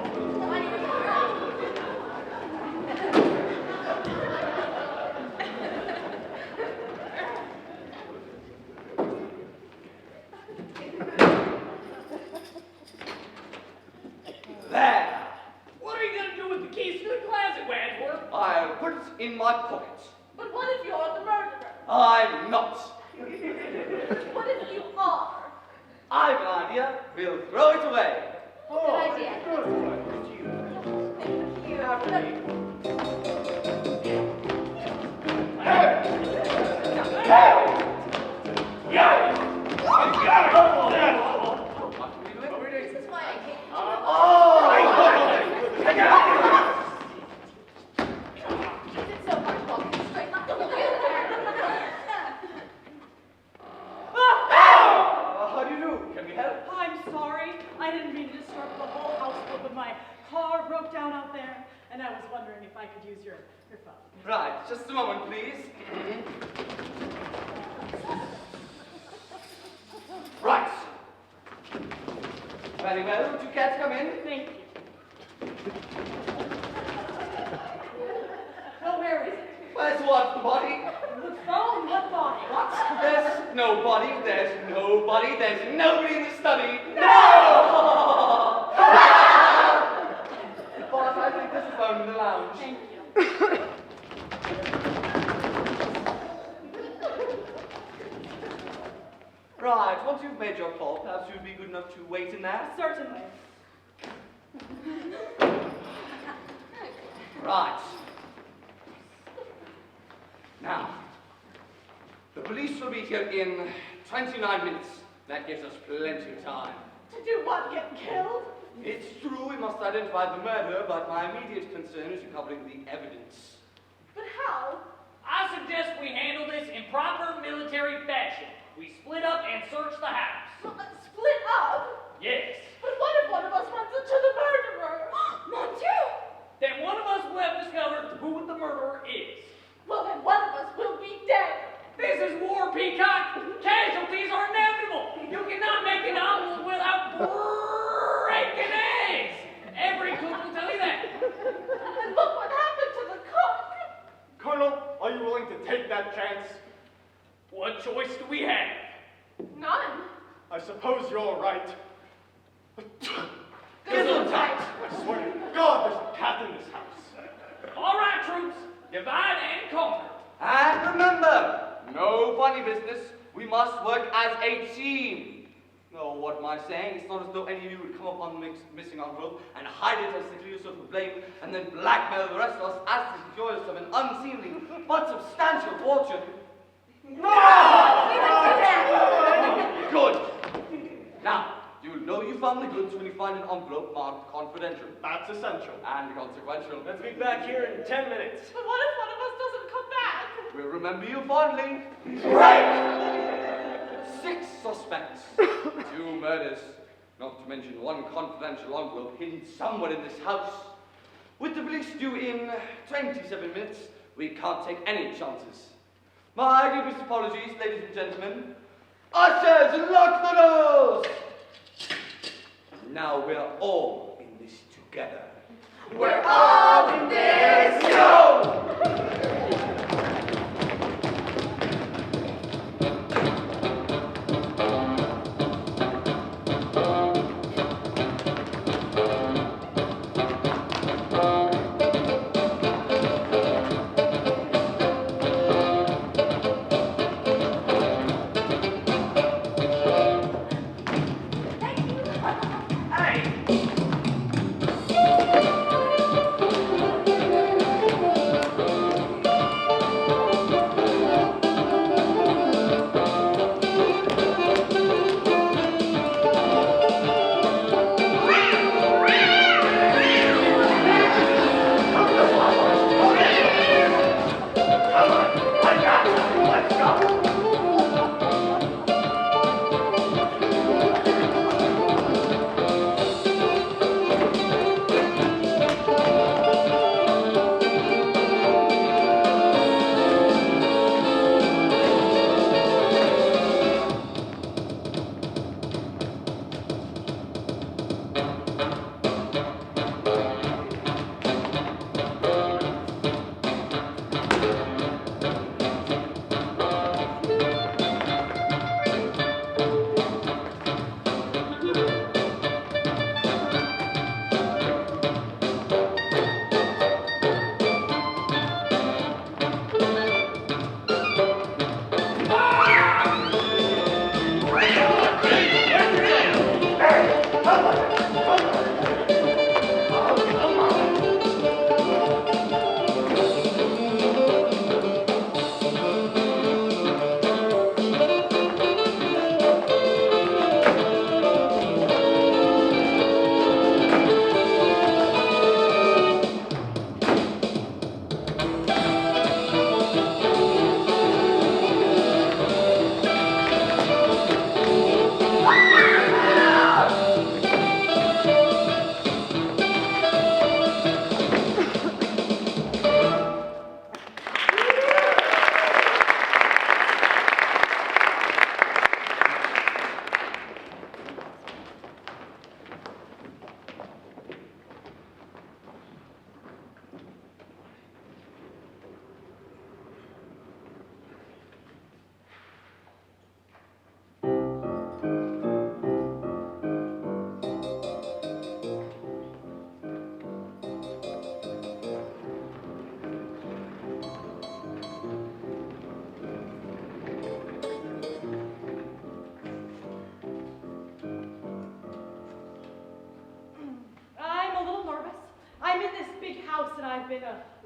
[SPEAKER 1] There!
[SPEAKER 2] What are you going to do with the keys to the closet, Wadsworth?
[SPEAKER 1] I'll put it in my pocket.
[SPEAKER 3] But what if you're the murderer?
[SPEAKER 1] I'm not.
[SPEAKER 3] What if you are?
[SPEAKER 1] I've an idea. We'll throw it away.
[SPEAKER 6] Good idea.
[SPEAKER 1] What are we doing?
[SPEAKER 6] This is why I came. It's so hard walking straight like the
[SPEAKER 1] How do you do? Can we help?
[SPEAKER 9] I'm sorry. I didn't mean to disrupt the whole house, but my car broke down out there, and I was wondering if I could use your phone.
[SPEAKER 1] Right, just a moment, please. Right. Very well, would you care to come in?
[SPEAKER 9] Thank you. Well, where is it?
[SPEAKER 1] Where's what, the body?
[SPEAKER 9] The phone? What body?
[SPEAKER 1] What? There's nobody, there's nobody, there's nobody in the study. No! Boss, I think there's a phone in the lounge.
[SPEAKER 9] Thank you.
[SPEAKER 1] Right, once you've made your call, perhaps you'd be good enough to wait in there?
[SPEAKER 9] Certainly.
[SPEAKER 1] Right. Now, the police will be here in 29 minutes. That gives us plenty of time.
[SPEAKER 3] To do what? Get killed?
[SPEAKER 1] It's true we must identify the murderer, but my immediate concern is recovering the evidence.
[SPEAKER 3] But how?
[SPEAKER 2] I suggest we handle this in proper military fashion. We split up and search the house.
[SPEAKER 3] Split up?
[SPEAKER 2] Yes.
[SPEAKER 3] But what if one of us runs into the murderer?
[SPEAKER 6] Mon Dieu!
[SPEAKER 2] Then one of us will have discovered who the murderer is.
[SPEAKER 3] Well, then one of us will
[SPEAKER 2] is war, Peacock. Casualties are inevitable. You cannot make an omelet without breaking eggs. Every cook will tell you that.
[SPEAKER 3] And look what happened to the cook.
[SPEAKER 4] Colonel, are you willing to take that chance?
[SPEAKER 2] What choice do we have?
[SPEAKER 3] None.
[SPEAKER 4] I suppose you're right.
[SPEAKER 3] Gesundheit.
[SPEAKER 4] I swear to God, there's a cat in this house.
[SPEAKER 2] All right, troops, divide and conquer.
[SPEAKER 1] And remember, no funny business. We must work as a team. No, what am I saying? It's not as though any of you would come upon the missing envelope and hide it as secretly yourself to blame and then blackmail the rest of us as the joys of an unseemly but substantial fortune. Good. Now, you'll know you found the goods when you find an envelope marked confidential.
[SPEAKER 4] That's essential.
[SPEAKER 1] And consequential.
[SPEAKER 5] Let's be back here in 10 minutes.
[SPEAKER 3] But what if one of us doesn't come back?
[SPEAKER 1] We'll remember you fondly. Right! 6 suspects, 2 murders, not to mention 1 confidential envelope hidden somewhere in this house. With the police due in 27 minutes, we can't take any chances. My deepest apologies, ladies and gentlemen. Ushers, lock the doors! Now we're all in this together. We're all in this, yo!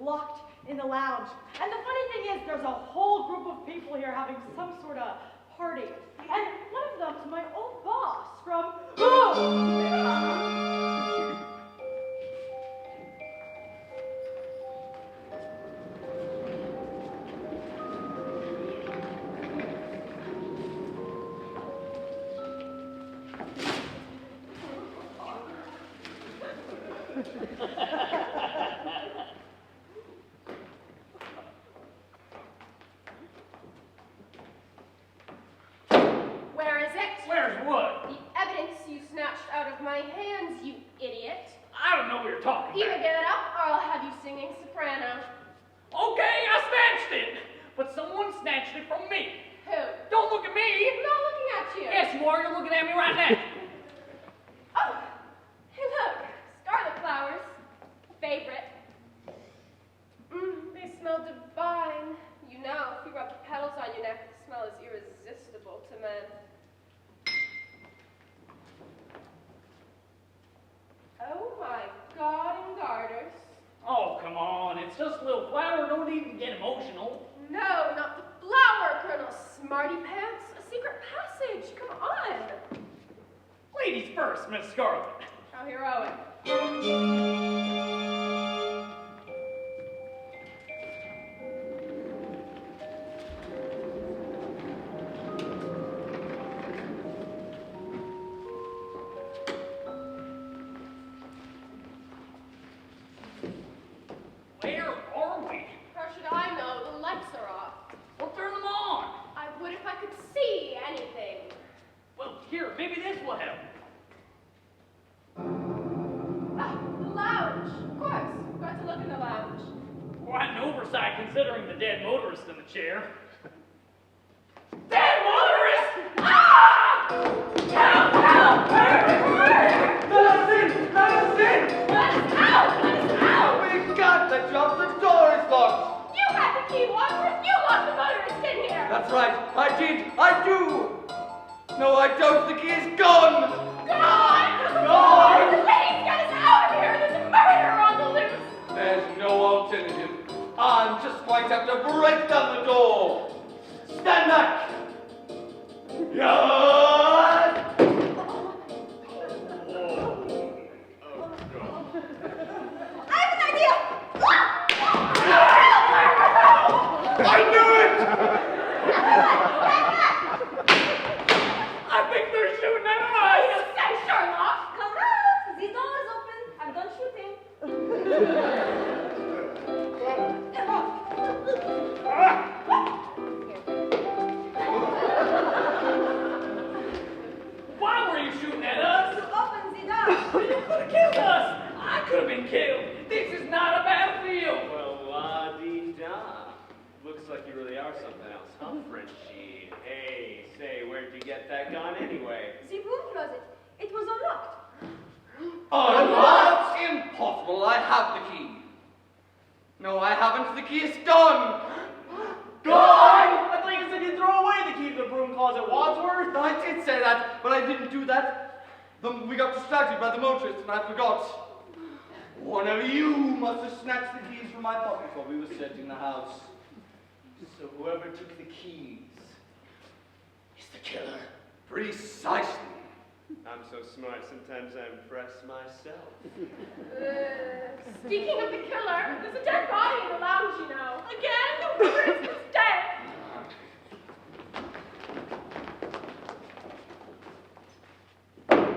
[SPEAKER 9] locked in the lounge. And the funny thing is, there's a whole group of people here having some sort of party. And one of them's my old boss from...
[SPEAKER 2] talking
[SPEAKER 3] Either
[SPEAKER 2] about.
[SPEAKER 3] give it up, or I'll have you singing soprano.
[SPEAKER 2] Okay, I snatched it. But someone snatched it from me.
[SPEAKER 3] Who?
[SPEAKER 2] Don't look at me.
[SPEAKER 3] I'm not looking at you.
[SPEAKER 2] Yes, you are. You're looking at me right now.
[SPEAKER 3] Oh, hey, look. Scarlet flowers. Favorite. They smell divine. You know, if you rub the petals on your neck, the smell is irresistible to men. Oh my God, and garters.
[SPEAKER 2] Oh, come on. It's just a little flower. No need to get emotional.
[SPEAKER 3] No, not the flower, Colonel Smarty Pants. A secret passage. Come on.
[SPEAKER 2] Ladies first, Miss Scarlet.
[SPEAKER 3] How heroic.
[SPEAKER 2] Where are we?
[SPEAKER 3] How should I know? The lights are off.
[SPEAKER 2] Well, turn them on.
[SPEAKER 3] I would if I could see anything.
[SPEAKER 2] Well, here, maybe this will help.
[SPEAKER 3] Ah, the lounge. Of course. Got to look in the lounge.
[SPEAKER 2] Quite an oversight considering the dead motorist in the chair. Dead motorist! Ah! Help! Help! Hurry!
[SPEAKER 1] Let us in! Let us in!
[SPEAKER 3] Let us out! Let us out!
[SPEAKER 1] We got the job. The door is locked.
[SPEAKER 3] You had the key, Wadsworth. You locked the motorist in here.
[SPEAKER 1] That's right. I did. I do. No, I don't. The key is gone.
[SPEAKER 3] Gone!
[SPEAKER 1] Gone!
[SPEAKER 3] Please get us out of here! There's a murderer on the loose!
[SPEAKER 1] There's no alternative. I'm just going to have to break down the door. Stand back. Yeah.
[SPEAKER 8] I have an idea!
[SPEAKER 1] I knew it.
[SPEAKER 2] I think they're shooting at us!
[SPEAKER 3] Say, Sherlock!
[SPEAKER 8] Come on! The door is open. I'm done shooting.
[SPEAKER 2] Why were you shooting at us?
[SPEAKER 8] Open the door.
[SPEAKER 2] You could have killed us! I could have been killed! This is not a battlefield!
[SPEAKER 5] Well, la-dee-da. Looks like you really are something else, huh, Frenchie? Hey, say, where'd you get that gun anyway?
[SPEAKER 8] The room closet. It was unlocked.
[SPEAKER 1] Unlocked? Impossible. I have the key. No, I haven't. The key is gone. Gone!
[SPEAKER 4] I thought you said you'd throw away the key to the broom closet, Wadsworth.
[SPEAKER 1] I did say that, but I didn't do that. We got distracted by the motorist, and I forgot. One of you must have snatched the keys from my pocket while we were searching the house. So whoever took the keys is the killer. Precisely.
[SPEAKER 5] I'm so smart, sometimes I impress myself.
[SPEAKER 3] Speaking of the killer, there's a dead body in the lounge, you know. Again? The motorist is dead.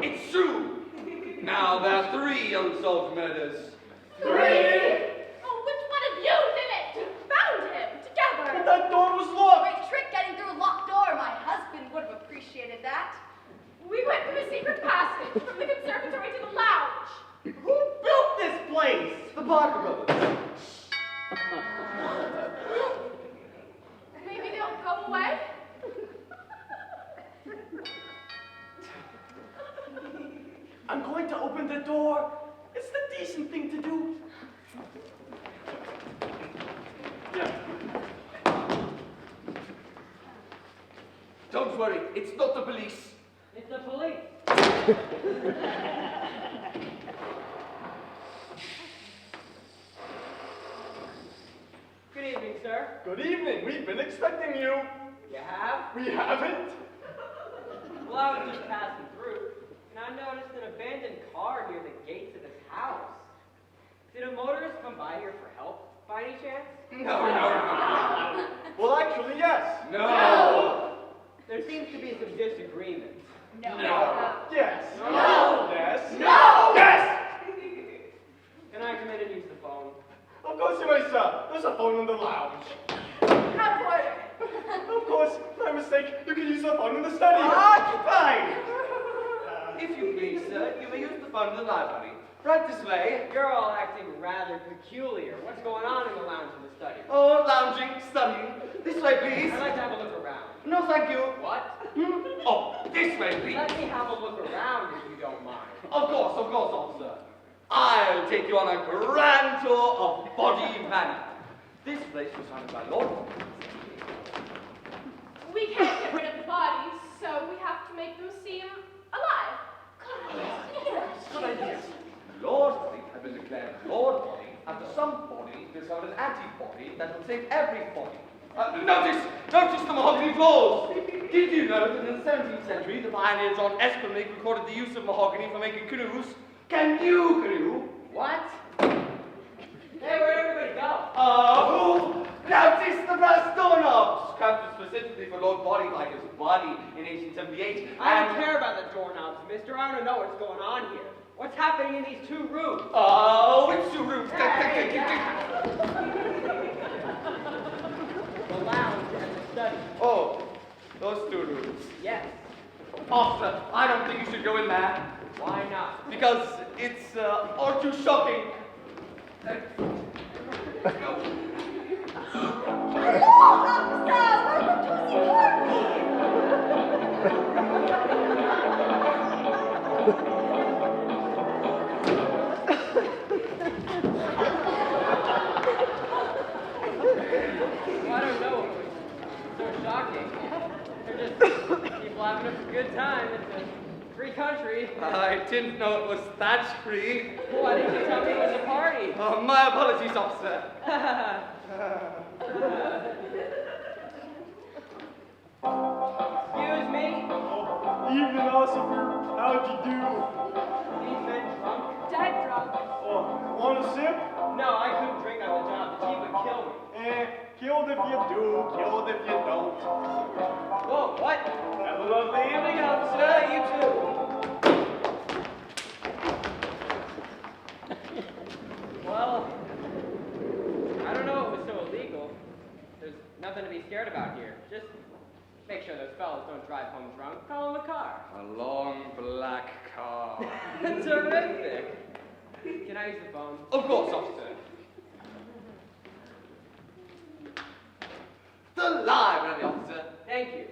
[SPEAKER 1] It's true. Now there are 3 unsolved murders.
[SPEAKER 3] 3? Oh, which one of you did it? Found him, together.
[SPEAKER 4] That door was locked.
[SPEAKER 6] Great trick getting through a locked door. My husband would have appreciated that.
[SPEAKER 3] We went through a secret passage from the conservatory to the lounge.
[SPEAKER 4] Who built this place?
[SPEAKER 1] The Parker Brothers.
[SPEAKER 3] Maybe they'll go away.
[SPEAKER 4] I'm going to open the door. It's the decent thing to do.
[SPEAKER 1] Don't worry, it's not the police.
[SPEAKER 7] It's the police. Good evening, sir.
[SPEAKER 4] Good evening. We've been expecting you.
[SPEAKER 7] You have?
[SPEAKER 4] We haven't.
[SPEAKER 7] Well, I was just passing through, and I noticed an abandoned car near the gates of his house. Did a motorist come by here for help, by any chance?
[SPEAKER 1] No.
[SPEAKER 4] Well, actually, yes.
[SPEAKER 1] No.
[SPEAKER 7] There seems to be some disagreement.
[SPEAKER 1] No.
[SPEAKER 4] Yes.
[SPEAKER 1] No.
[SPEAKER 4] Yes.
[SPEAKER 1] No.
[SPEAKER 4] Yes.
[SPEAKER 7] Can I come in and use the phone?
[SPEAKER 4] Of course you may, sir. There's a phone in the lounge.
[SPEAKER 3] Out of order.
[SPEAKER 4] Of course, my mistake. You can use the phone in the study.
[SPEAKER 1] Occupied. If you please, sir, you may use the phone in the library. Right this way.
[SPEAKER 7] You're all acting rather peculiar. What's going on in the lounge of the study?
[SPEAKER 1] Oh, lounging, studying. This way, please.
[SPEAKER 7] I'd like to have a look around.
[SPEAKER 1] No, thank you.
[SPEAKER 7] What?
[SPEAKER 1] Oh, this way, please.
[SPEAKER 7] Let me have a look around if you don't mind.
[SPEAKER 1] Of course, officer. I'll take you on a grand tour of Body Manor. This place was founded by Lord.
[SPEAKER 3] We can't get rid of the bodies, so we have to make them seem alive.
[SPEAKER 1] Good idea. Lord Body had been declared Lord Body after some body discovered an antibody that would save every body. Notice the mahogany floors. Did you know that in the 17th century, the pioneer John Esplanade recorded the use of mahogany for making canoes? Can you canoe?
[SPEAKER 7] What? Hey, where'd everybody go?
[SPEAKER 1] Who? Notice the brass doorknobs, crafted specifically for Lord Body by his body in 1878.
[SPEAKER 7] I don't care about the doorknobs, mister. I want to know what's going on here. What's happening in these 2 rooms?
[SPEAKER 1] Oh, it's two rooms.
[SPEAKER 7] The lounge and the study.
[SPEAKER 1] Oh, those 2 rooms.
[SPEAKER 7] Yes.
[SPEAKER 1] Officer, I don't think you should go in there.
[SPEAKER 7] Why not?
[SPEAKER 1] Because it's all too shocking.
[SPEAKER 7] I don't know. It's so shocking. They're just people having a good time. It's a free country.
[SPEAKER 1] I didn't know it was that free.
[SPEAKER 7] Why didn't you tell me it was a party?
[SPEAKER 1] Oh, my apologies, officer.
[SPEAKER 7] Excuse me?
[SPEAKER 4] Evening, Ossifer. How'd you do?
[SPEAKER 7] These men drunk?
[SPEAKER 3] Dead drunk.
[SPEAKER 4] Oh, want a sip?
[SPEAKER 7] No, I couldn't drink on the job. The chief would kill me.
[SPEAKER 4] Killed if you do, killed if you don't.
[SPEAKER 7] Whoa, what?
[SPEAKER 5] Have a lovely evening, officer.
[SPEAKER 7] You too. Well, I don't know it was so illegal. There's nothing to be scared about here. Just make sure those fellas don't drive home drunk. Call them a car.
[SPEAKER 1] A long black car.
[SPEAKER 7] Terrific. Can I use the phone?
[SPEAKER 1] Of course, officer. The library, officer.
[SPEAKER 7] Thank you.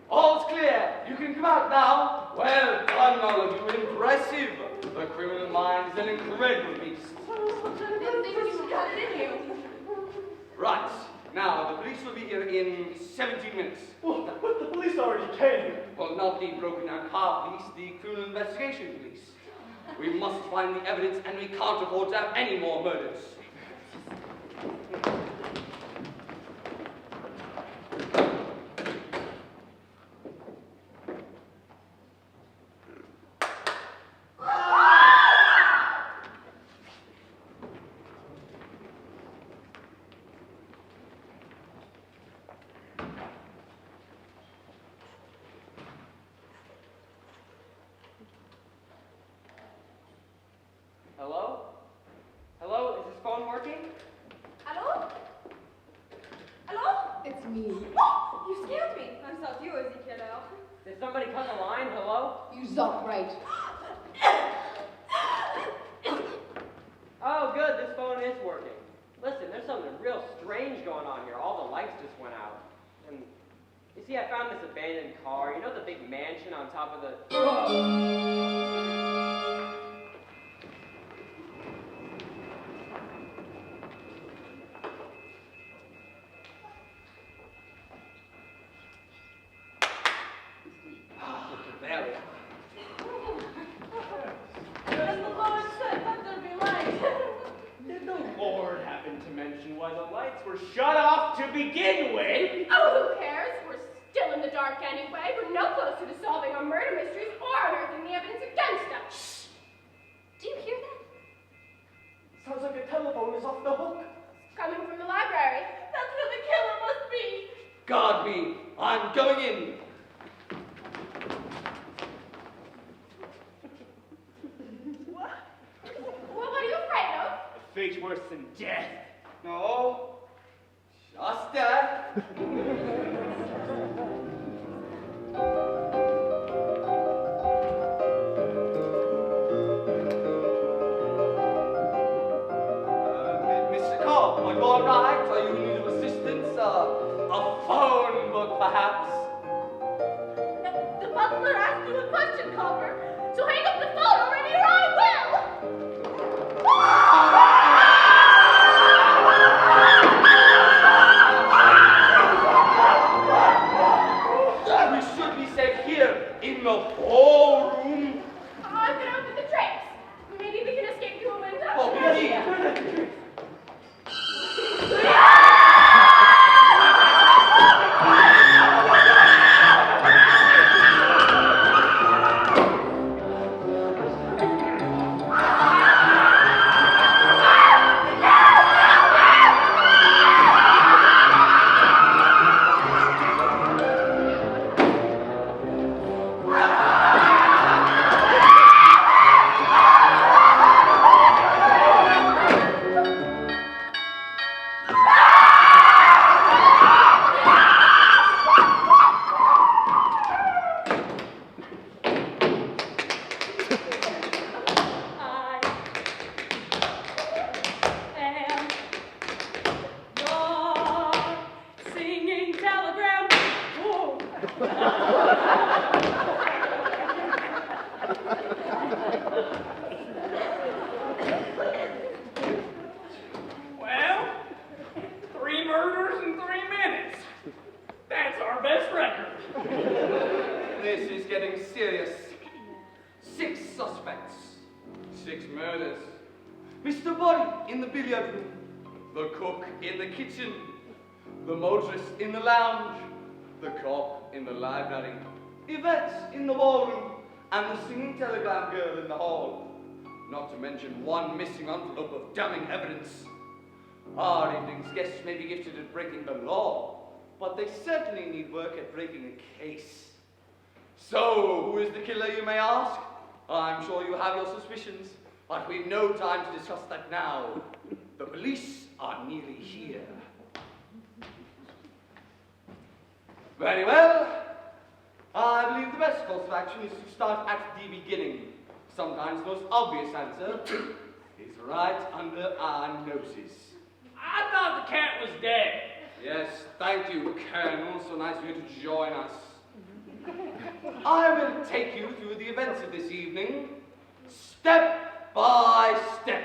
[SPEAKER 1] All's clear. You can come out now. Well done, all of you. Impressive. The criminal mind is an incredible beast.
[SPEAKER 3] Didn't think you got it in you.
[SPEAKER 1] Right. Now, the police will be here in 17 minutes.
[SPEAKER 4] Well, but the police already came.
[SPEAKER 1] Well, not the broken down car police, the criminal investigation police. We must find the evidence and we can't afford to have any more murders.
[SPEAKER 7] Hello? Hello? Is this phone working?
[SPEAKER 3] Hello? Hello?
[SPEAKER 8] It's me.
[SPEAKER 3] Oh, you scared me. I thought you, Ezekiel.
[SPEAKER 7] Did somebody cut the line? Hello?
[SPEAKER 8] You zop right.
[SPEAKER 7] Oh, good. This phone is working. Listen, there's something real strange going on here. All the lights just went out. And you see, I found this abandoned car. You know the big mansion on top of the...
[SPEAKER 1] There we are.
[SPEAKER 3] As the Lord said, let there be light.
[SPEAKER 5] Did the Lord happen to mention why the lights were shut off to begin with?
[SPEAKER 3] Oh, who cares? We're still in the dark anyway. We're no closer to solving our murder mysteries or unearthing the evidence against us.
[SPEAKER 8] Do you hear that?
[SPEAKER 4] Sounds like a telephone is off the hook.
[SPEAKER 3] Coming from the library. That's where the killer must be.
[SPEAKER 1] Guard me. I'm going in.
[SPEAKER 3] Well, what are you afraid of?
[SPEAKER 5] A fate worse than death.
[SPEAKER 1] No. Just death.
[SPEAKER 3] ask you a question, Copper. So hang up the phone already or I will!
[SPEAKER 1] We should be safe here in the ballroom.
[SPEAKER 3] I'm gonna open the drapes. Maybe we can escape through a window?
[SPEAKER 1] Oh, indeed.
[SPEAKER 2] Well, 3 murders in 3 minutes. That's our best record.
[SPEAKER 1] This is getting serious. 6 suspects. 6 murders. Mr. Body in the billiard room. The cook in the kitchen. The motorist in the lounge. The cop in the library. Yvette in the ballroom. And the singing telegram girl in the hall. Not to mention 1 missing envelope of damning evidence. Our evening's guests may be gifted at breaking the law, but they certainly need work at breaking a case. So, who is the killer, you may ask? I'm sure you have your suspicions, but we've no time to discuss that now. The police are nearly here. Very well. I believe the best course of action is to start at the beginning. Sometimes the most obvious answer is right under our noses.
[SPEAKER 2] I thought the cat was dead.
[SPEAKER 1] Yes, thank you, Colonel. So nice of you to join us. I will take you through the events of this evening, step by step.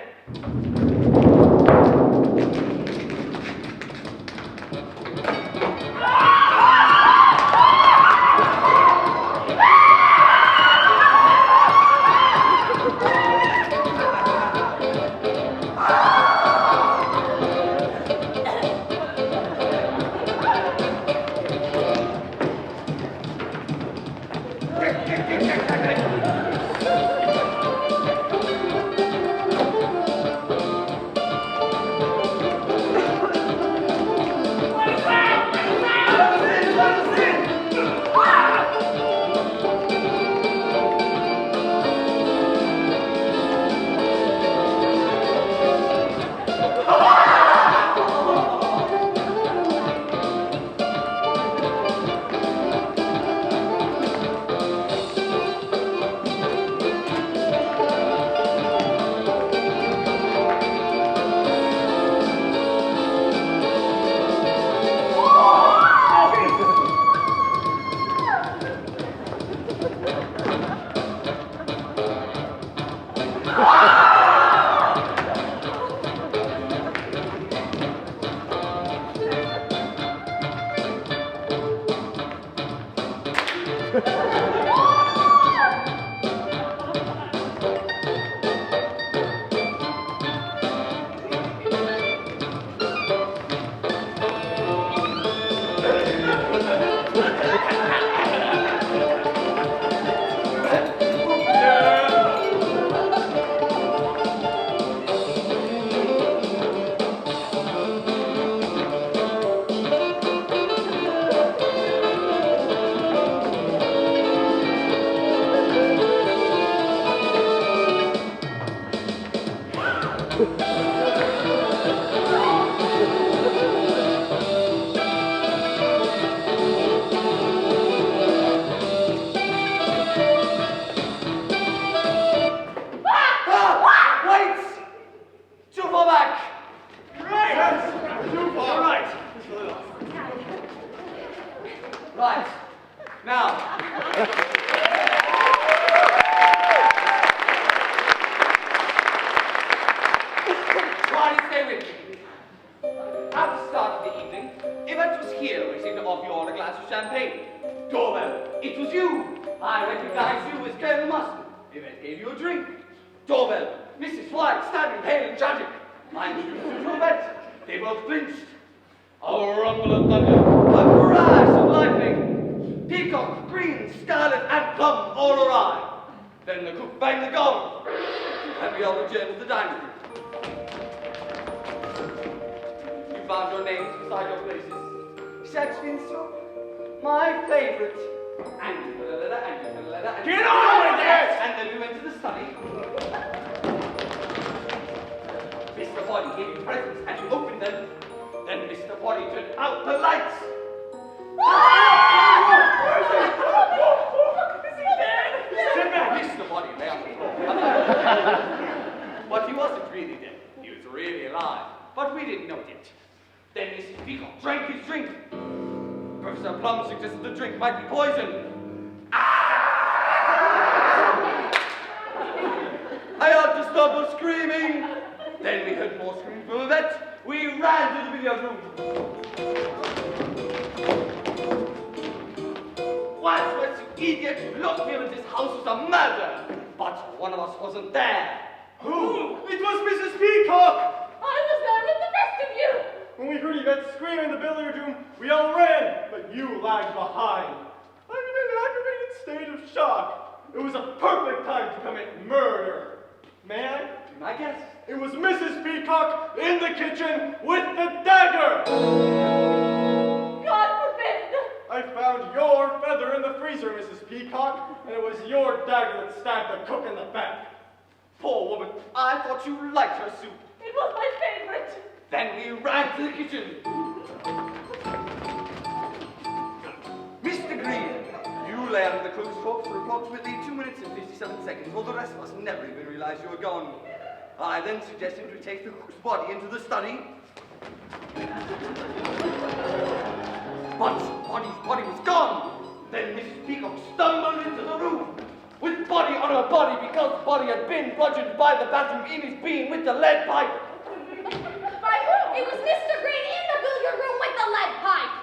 [SPEAKER 1] Right. Now, champagne. Doorbell, it was you. I recognize you as Colonel Mustard. Yvette gave you a drink. Doorbell, Mrs. White, standing pale and tragic. I introduced you to Yvette. They both flinched. A rumble of thunder, a crash of lightning. Peacock, green, scarlet, and plum all arrived. Then the cook banged the gong, and we all returned to the dining room. You found your names beside your places. Shakespeare soup, my favorite. And you put a letter, and you put a letter, and
[SPEAKER 5] Get on with it!
[SPEAKER 1] And then we went to the study. Mr. Body gave you presents, and you opened them. Then Mr. Body turned out the lights.
[SPEAKER 2] Is he dead?
[SPEAKER 1] Sit back, Mr. Body lay on the floor. But he wasn't really dead. He was really alive. But we didn't know it yet. Then Mrs. Peacock drank his drink. Professor Plum suggested the drink might be poison. I had to stop her screaming. Then we heard more screams from Yvette. We ran to the billiard room. What, you idiot? You locked me in this house was a murder. But one of us wasn't there.
[SPEAKER 4] Who? It was Mrs. Peacock!
[SPEAKER 3] I was there with the rest of you.
[SPEAKER 4] When we heard Yvette scream in the billiard room, we all ran, but you lagged behind. I'm in an aggravated state of shock. It was a perfect time to commit murder. May I?
[SPEAKER 1] Be my guess.
[SPEAKER 4] It was Mrs. Peacock in the kitchen with the dagger!
[SPEAKER 3] God forbid.
[SPEAKER 4] I found your feather in the freezer, Mrs. Peacock, and it was your dagger that stabbed the cook in the back.
[SPEAKER 1] Poor woman, I thought you liked her soup.
[SPEAKER 3] It was my favorite.
[SPEAKER 1] Then we ran to the kitchen. Mr. Green, you lay under the cook's corpse for approximately 2 minutes and 57 seconds, while the rest of us never even realized you were gone. I then suggested we take the cook's body into the study. But Body's body was gone. Then Mrs. Peacock stumbled into the room with body on her body because Body had been bludgeoned by the bathroom in his being with the lead pipe.
[SPEAKER 8] By who? It was Mr. Green in the billiard room with the lead pipe.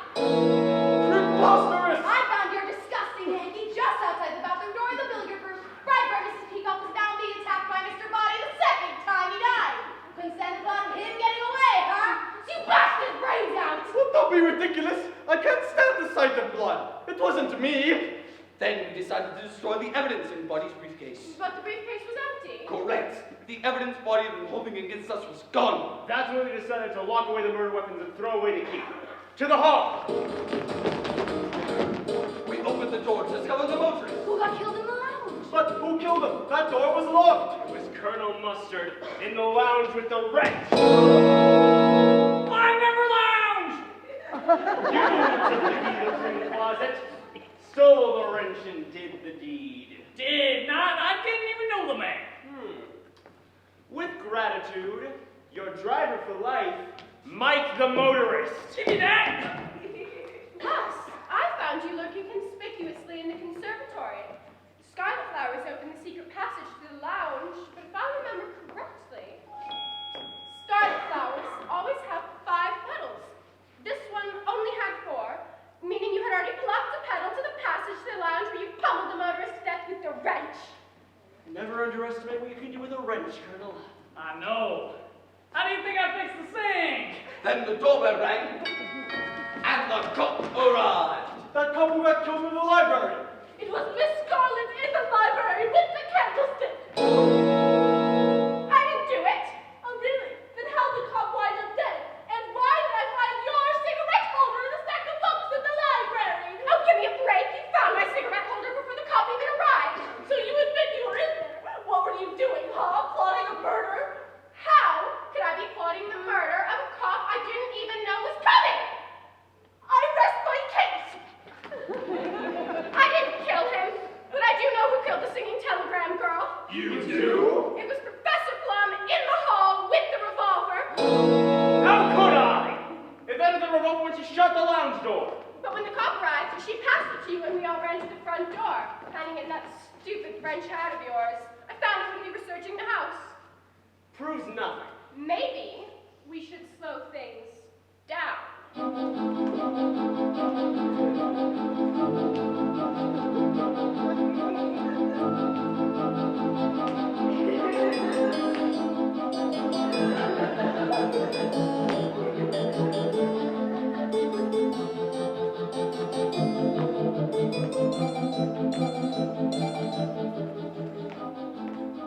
[SPEAKER 4] Preposterous!
[SPEAKER 8] I found your disgusting hanky just outside the bathroom door in the billiard room, right where Mrs. Peacock was now being attacked by Mr. Body the second time he died. Couldn't stand upon him getting away, huh? So you bashed his brains out.
[SPEAKER 4] Well, don't be ridiculous. I can't stand the sight of blood. It wasn't me.
[SPEAKER 1] Then we decided to destroy the evidence in Body's briefcase.
[SPEAKER 3] But the briefcase was empty.
[SPEAKER 1] Correct. The evidence Body had been holding against us was gone.
[SPEAKER 5] That's when we decided to lock away the murder weapons and throw away the key. To the hall!
[SPEAKER 1] We opened the door to discover the motorist.
[SPEAKER 8] Who got killed in the lounge?
[SPEAKER 4] But who killed him? That door was locked.
[SPEAKER 5] It was Colonel Mustard in the lounge with the wrench.
[SPEAKER 2] I never lounged!
[SPEAKER 5] You took the key from the closet, stole the wrench, and did the deed.
[SPEAKER 2] Did not. I didn't even know the man.
[SPEAKER 5] With gratitude, your driver for life, Mike the motorist.
[SPEAKER 2] Give me that!
[SPEAKER 3] Plus, I found you lurking conspicuously in the conservatory. Scarlet flowers open the secret passage to the lounge, but if I remember correctly, scarlet flowers always have 5 petals. This one only had 4, meaning you had already plucked a petal to the passage to the lounge where you pummeled the motorist to death with the wrench.
[SPEAKER 5] Never underestimate what you can do with a wrench, Colonel.
[SPEAKER 2] I know. How do you think I fixed the sink?
[SPEAKER 1] Then the doorbell rang, and the cop arrived.
[SPEAKER 4] That couple who got killed in the library.
[SPEAKER 3] It was Miss Scarlet in the library with the candlestick. I didn't do it. Oh, really? Then how did the cop wind up dead? And why did I find your cigarette holder in a stack of books in the library? Oh, give me a break. You found my cigarette holder before the cop even arrived. So you admit you were in there. What were you doing, huh? Plotting a murder? How could I be plotting the murder of a cop I didn't even know was coming? I rest my case. I didn't kill him, but I do know who killed the singing telegram girl.
[SPEAKER 4] You do?
[SPEAKER 3] It was Professor Plum in the hall with the revolver.
[SPEAKER 5] How could I? If that is the revolt when she shut the lounge door.
[SPEAKER 3] But when the cop arrived, she passed it to you and we all ran to the front door, hiding in that stupid French hat of yours. I found it when we were searching the house.
[SPEAKER 5] Proves nothing.
[SPEAKER 3] Maybe we should slow things down.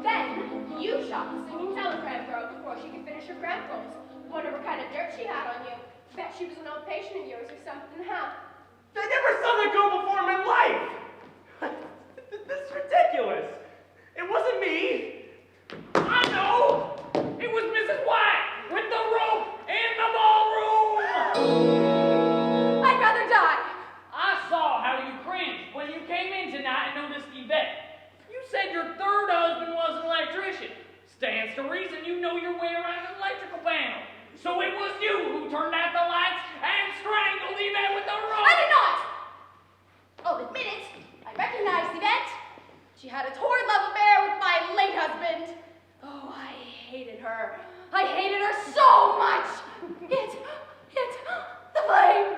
[SPEAKER 3] Then, you shot the singing telegram girl before she could finish her cramp rolls. Wonder what kind of dirt she had on you. Bet she was an old patient of yours or something, huh?
[SPEAKER 5] I never saw that girl before in my life. This is ridiculous. It wasn't me.
[SPEAKER 2] I know! It was Mrs. White with the rope in the ballroom!
[SPEAKER 3] I'd rather die.
[SPEAKER 2] I saw how you cringed when you came in tonight and noticed Yvette. You said your third husband was an electrician. Stands to reason you know your way around an electrical panel. So it was you who turned out the lights and strangled Yvette with the rope!
[SPEAKER 8] I did not! I'll admit it. I recognized Yvette. She had a torrid love affair with my late husband. Oh, I hated her. I hated her so much. It, the flames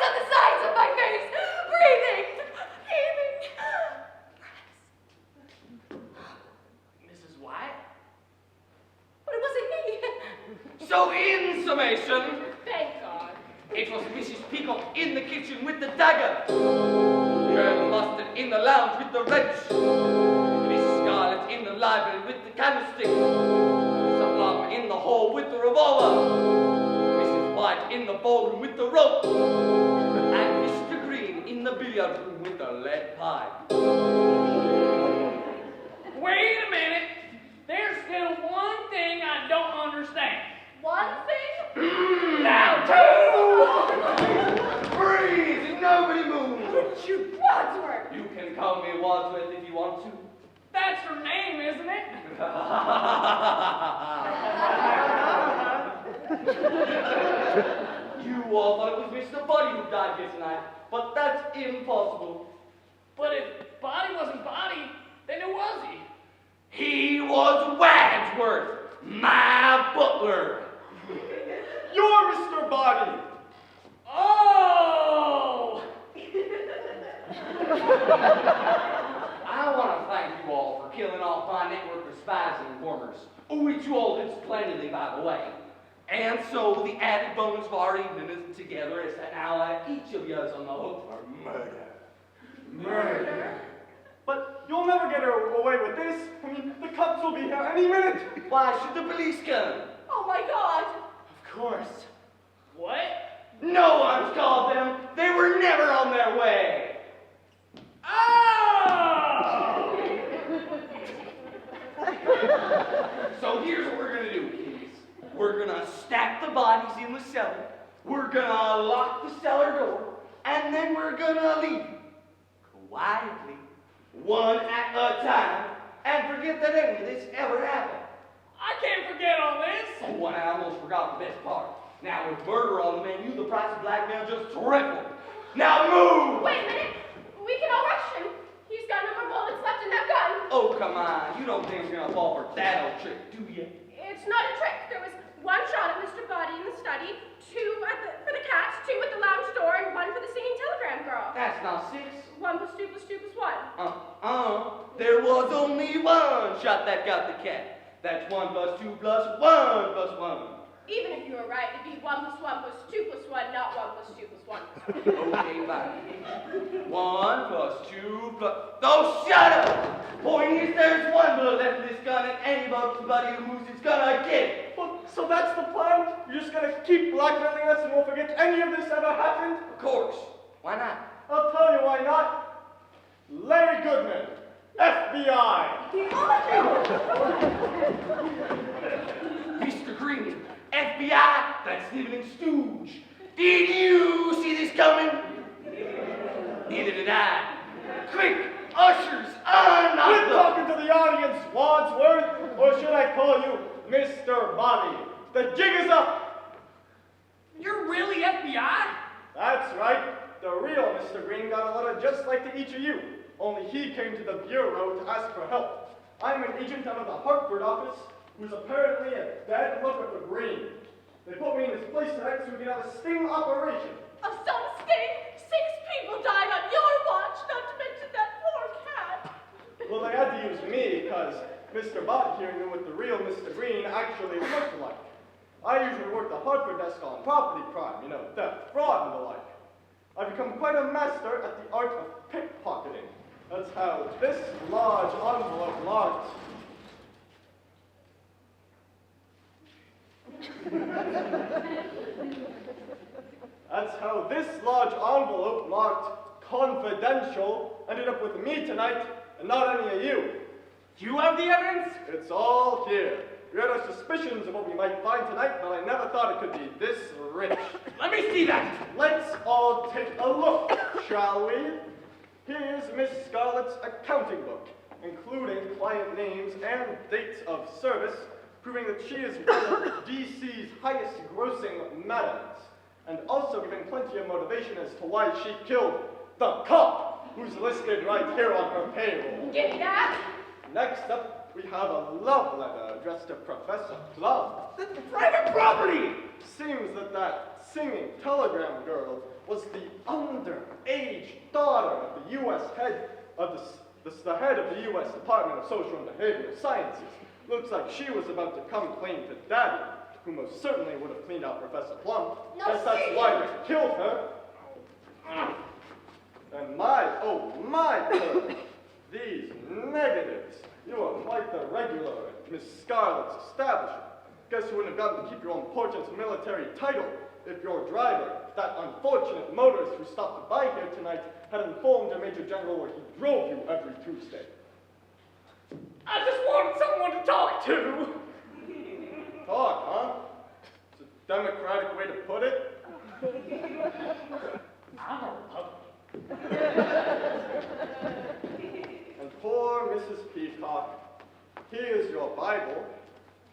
[SPEAKER 8] on the sides of my face, breathing, heaving.
[SPEAKER 2] Mrs. White?
[SPEAKER 8] But it wasn't me.
[SPEAKER 1] So in summation,
[SPEAKER 3] Thank God.
[SPEAKER 1] it was Mrs. Peacock in the kitchen with the dagger, Colonel Mustard in the lounge with the wrench, Miss Scarlet in the library with the candlestick, Mr. Plum in the hall with the revolver, Mrs. White in the ballroom with the rope, and Mr. Green in the billiard room with the lead pipe.
[SPEAKER 2] Wait a minute. There's still one thing I don't understand.
[SPEAKER 3] One thing?
[SPEAKER 2] Now two!
[SPEAKER 1] Breathe! Nobody move!
[SPEAKER 3] Wadsworth!
[SPEAKER 1] You can call me Wadsworth if you want to.
[SPEAKER 2] That's her name, isn't it?
[SPEAKER 1] You all thought it was Mr. Buddy who died here tonight, but that's impossible.
[SPEAKER 2] But if Body wasn't Body, then who was he?
[SPEAKER 1] He was Wadsworth, my butler.
[SPEAKER 4] You're Mr. Body.
[SPEAKER 2] Oh!
[SPEAKER 1] I want to thank you all for killing off my network of spies and informers, which you all did splendidly, by the way. And so the added bonus of our evening is together is that now each of you is on the hook for murder. Murder?
[SPEAKER 4] But you'll never get away with this. I mean, the cops will be here any minute.
[SPEAKER 1] Why should the police come?
[SPEAKER 3] Oh my God!
[SPEAKER 1] Of course.
[SPEAKER 2] What?
[SPEAKER 1] No one's called them. They were never on their way.
[SPEAKER 2] Oh!
[SPEAKER 1] So here's what we're gonna do, kids. We're gonna stack the bodies in the cellar. We're gonna lock the cellar door, and then we're gonna leave quietly, one at a time, and forget that any of this ever happened.
[SPEAKER 2] I can't forget all this.
[SPEAKER 1] Oh, and I almost forgot the best part. Now with murder on the menu, the price of blackmail just tripled. Now move!
[SPEAKER 3] Wait a minute! We can all rush him. He's got no more bullets left in that gun.
[SPEAKER 1] Oh, come on. You don't think he's gonna fall for that old trick, do you?
[SPEAKER 3] It's not a trick. There was one shot at Mr. Body in the study, two for the cats, two at the lounge door, and one for the singing telegram girl.
[SPEAKER 1] That's not 6.
[SPEAKER 3] 1 plus 2 plus 2 plus 1.
[SPEAKER 1] There was only one shot that got the cat. That's 1 plus 2 plus 1 plus 1.
[SPEAKER 3] Even if you were right, it'd be 1 plus 1 plus 2 plus 1, not 1 plus 2 plus 1 plus 1.
[SPEAKER 1] Okay, fine. 1 plus 2 plus... Oh, shut up! Point is, there's one bullet left in this gun, and anybody who moves is gonna get it.
[SPEAKER 4] Well, so that's the plan? You're just gonna keep blackmailing us and we'll forget any of this ever happened?
[SPEAKER 1] Of course. Why not?
[SPEAKER 4] I'll tell you why not. Larry Goodman, FBI.
[SPEAKER 1] Mr. Green, FBI, that's Sniveling Stooge. Did you see this coming? Neither did I. Quick, ushers, unlock
[SPEAKER 4] Quit
[SPEAKER 1] the...
[SPEAKER 4] talking to the audience, Wadsworth, or should I call you Mr. Body? The jig is up.
[SPEAKER 2] You're really FBI?
[SPEAKER 4] That's right. The real Mr. Green got a letter just like to each of you, only he came to the bureau to ask for help. I'm an agent out of the Hartford office who's apparently a bad look at the Green. They put me in this place tonight so we can have a sting operation.
[SPEAKER 3] Of some sting, 6 people died on your watch, not to mention that poor cat.
[SPEAKER 4] Well, they had to use me because Mr. Bott here knew what the real Mr. Green actually looked like. I usually work the Hartford desk on property crime, you know, theft, fraud, and the like. I've become quite a master at the art of pickpocketing. That's how this large envelope marked. That's how this large envelope marked confidential ended up with me tonight and not any of you.
[SPEAKER 5] Do you have the evidence?
[SPEAKER 4] It's all here. We had our suspicions of what we might find tonight, but I never thought it could be this rich.
[SPEAKER 5] Let me see that.
[SPEAKER 4] Let's all take a look, shall we? Here's Miss Scarlett's accounting book, including client names and dates of service, proving that she is one of DC's highest grossing madams, and also giving plenty of motivation as to why she killed the cop, who's listed right here on her payroll.
[SPEAKER 3] Give me that.
[SPEAKER 4] Next up, we have a love letter addressed to Professor Plum.
[SPEAKER 5] That's private property.
[SPEAKER 4] Seems that singing telegram girl was the underage daughter of the U.S. head of the head of the U.S. Department of Social and Behavioral Sciences. Looks like she was about to come clean to Daddy, who most certainly would have cleaned out Professor Plum.
[SPEAKER 3] No,
[SPEAKER 4] Guess that's why they killed her. And my God, these negatives. You are quite the regular at Miss Scarlett's establishment. Guess you wouldn't have gotten to keep your important military title if your driver, that unfortunate motorist who stopped by here tonight, had informed your Major General where he drove you every Tuesday.
[SPEAKER 2] I just wanted someone to talk to.
[SPEAKER 4] Talk, huh? It's a democratic way to put it.
[SPEAKER 2] I'm a Republican.
[SPEAKER 4] And poor Mrs. Peacock, here's your Bible.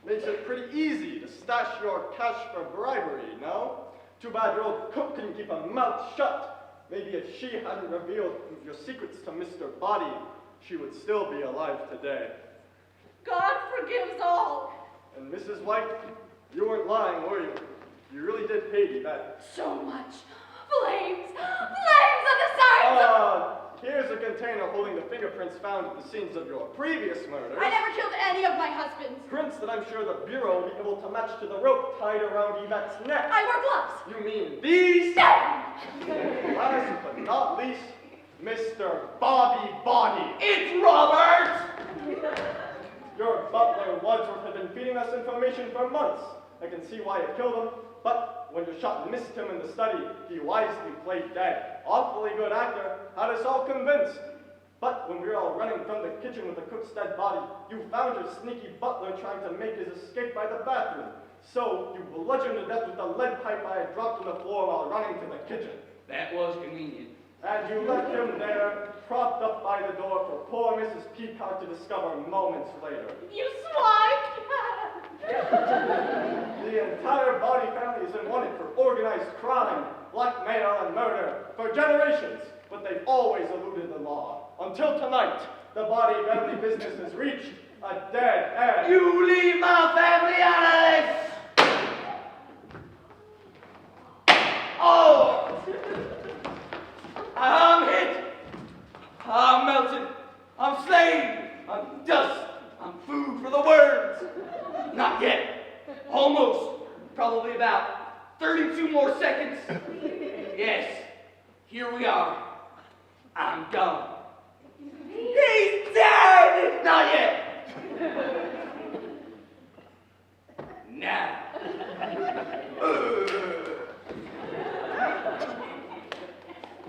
[SPEAKER 4] Makes it pretty easy to stash your cash for bribery, no? Too bad your old cook couldn't keep her mouth shut. Maybe if she hadn't revealed your secrets to Mr. Body, she would still be alive today.
[SPEAKER 3] God forgives all.
[SPEAKER 4] And Mrs. White, you weren't lying, were you? You really did hate Yvette.
[SPEAKER 8] So much. Flames! Flames on the sides!
[SPEAKER 4] Here's a container holding the fingerprints found at the scenes of your previous murders.
[SPEAKER 8] I never killed any of my husbands.
[SPEAKER 4] Prints that I'm sure the Bureau will be able to match to the rope tied around Yvette's neck.
[SPEAKER 8] I wore gloves.
[SPEAKER 4] You mean these?
[SPEAKER 8] No!
[SPEAKER 4] Last but not least, Mr. Bobby Body.
[SPEAKER 5] It's Robert.
[SPEAKER 4] Your butler Wadsworth had been feeding us information for months. I can see why you killed him, but when your shot missed him in the study, he wisely played dead. Awfully good actor, had us all convinced. But when we were all running from the kitchen with the cook's dead body, you found your sneaky butler trying to make his escape by the bathroom. So you bludgeoned to death with the lead pipe I had dropped on the floor while running to the kitchen.
[SPEAKER 5] That was convenient.
[SPEAKER 4] And you left him there, propped up by the door for poor Mrs. Peacock to discover moments later.
[SPEAKER 3] You swine!
[SPEAKER 4] The entire Body family has been wanted for organized crime, blackmail, and murder for generations, but they've always eluded the law. Until tonight, the Body family business has reached a dead end.
[SPEAKER 5] You leave my family out of this! Oh! I'm hit! I'm melted! I'm slain! I'm dust! I'm food for the worms! Not yet. Almost. Probably about 32 more seconds. Yes. Here we are. I'm gone. He's dead! Not yet. Now.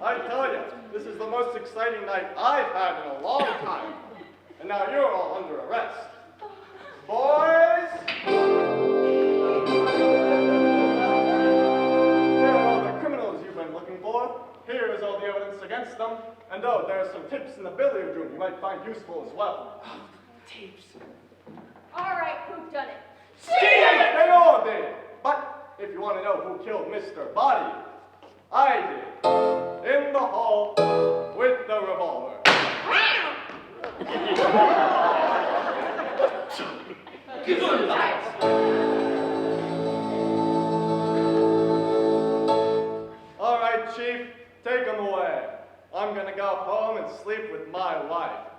[SPEAKER 4] I tell you, this is the most exciting night I've had in a long time. And now you're all under arrest. Boys! Here are all the criminals you've been looking for. Here is all the evidence against them. And oh, there are some tips in the billiard room you might find useful as well.
[SPEAKER 5] Tapes.
[SPEAKER 3] All right, who done it?
[SPEAKER 4] They all did. But if you want to know who killed Mr. Body, I did. In the hall with the revolver. I'm gonna go home and sleep with my wife.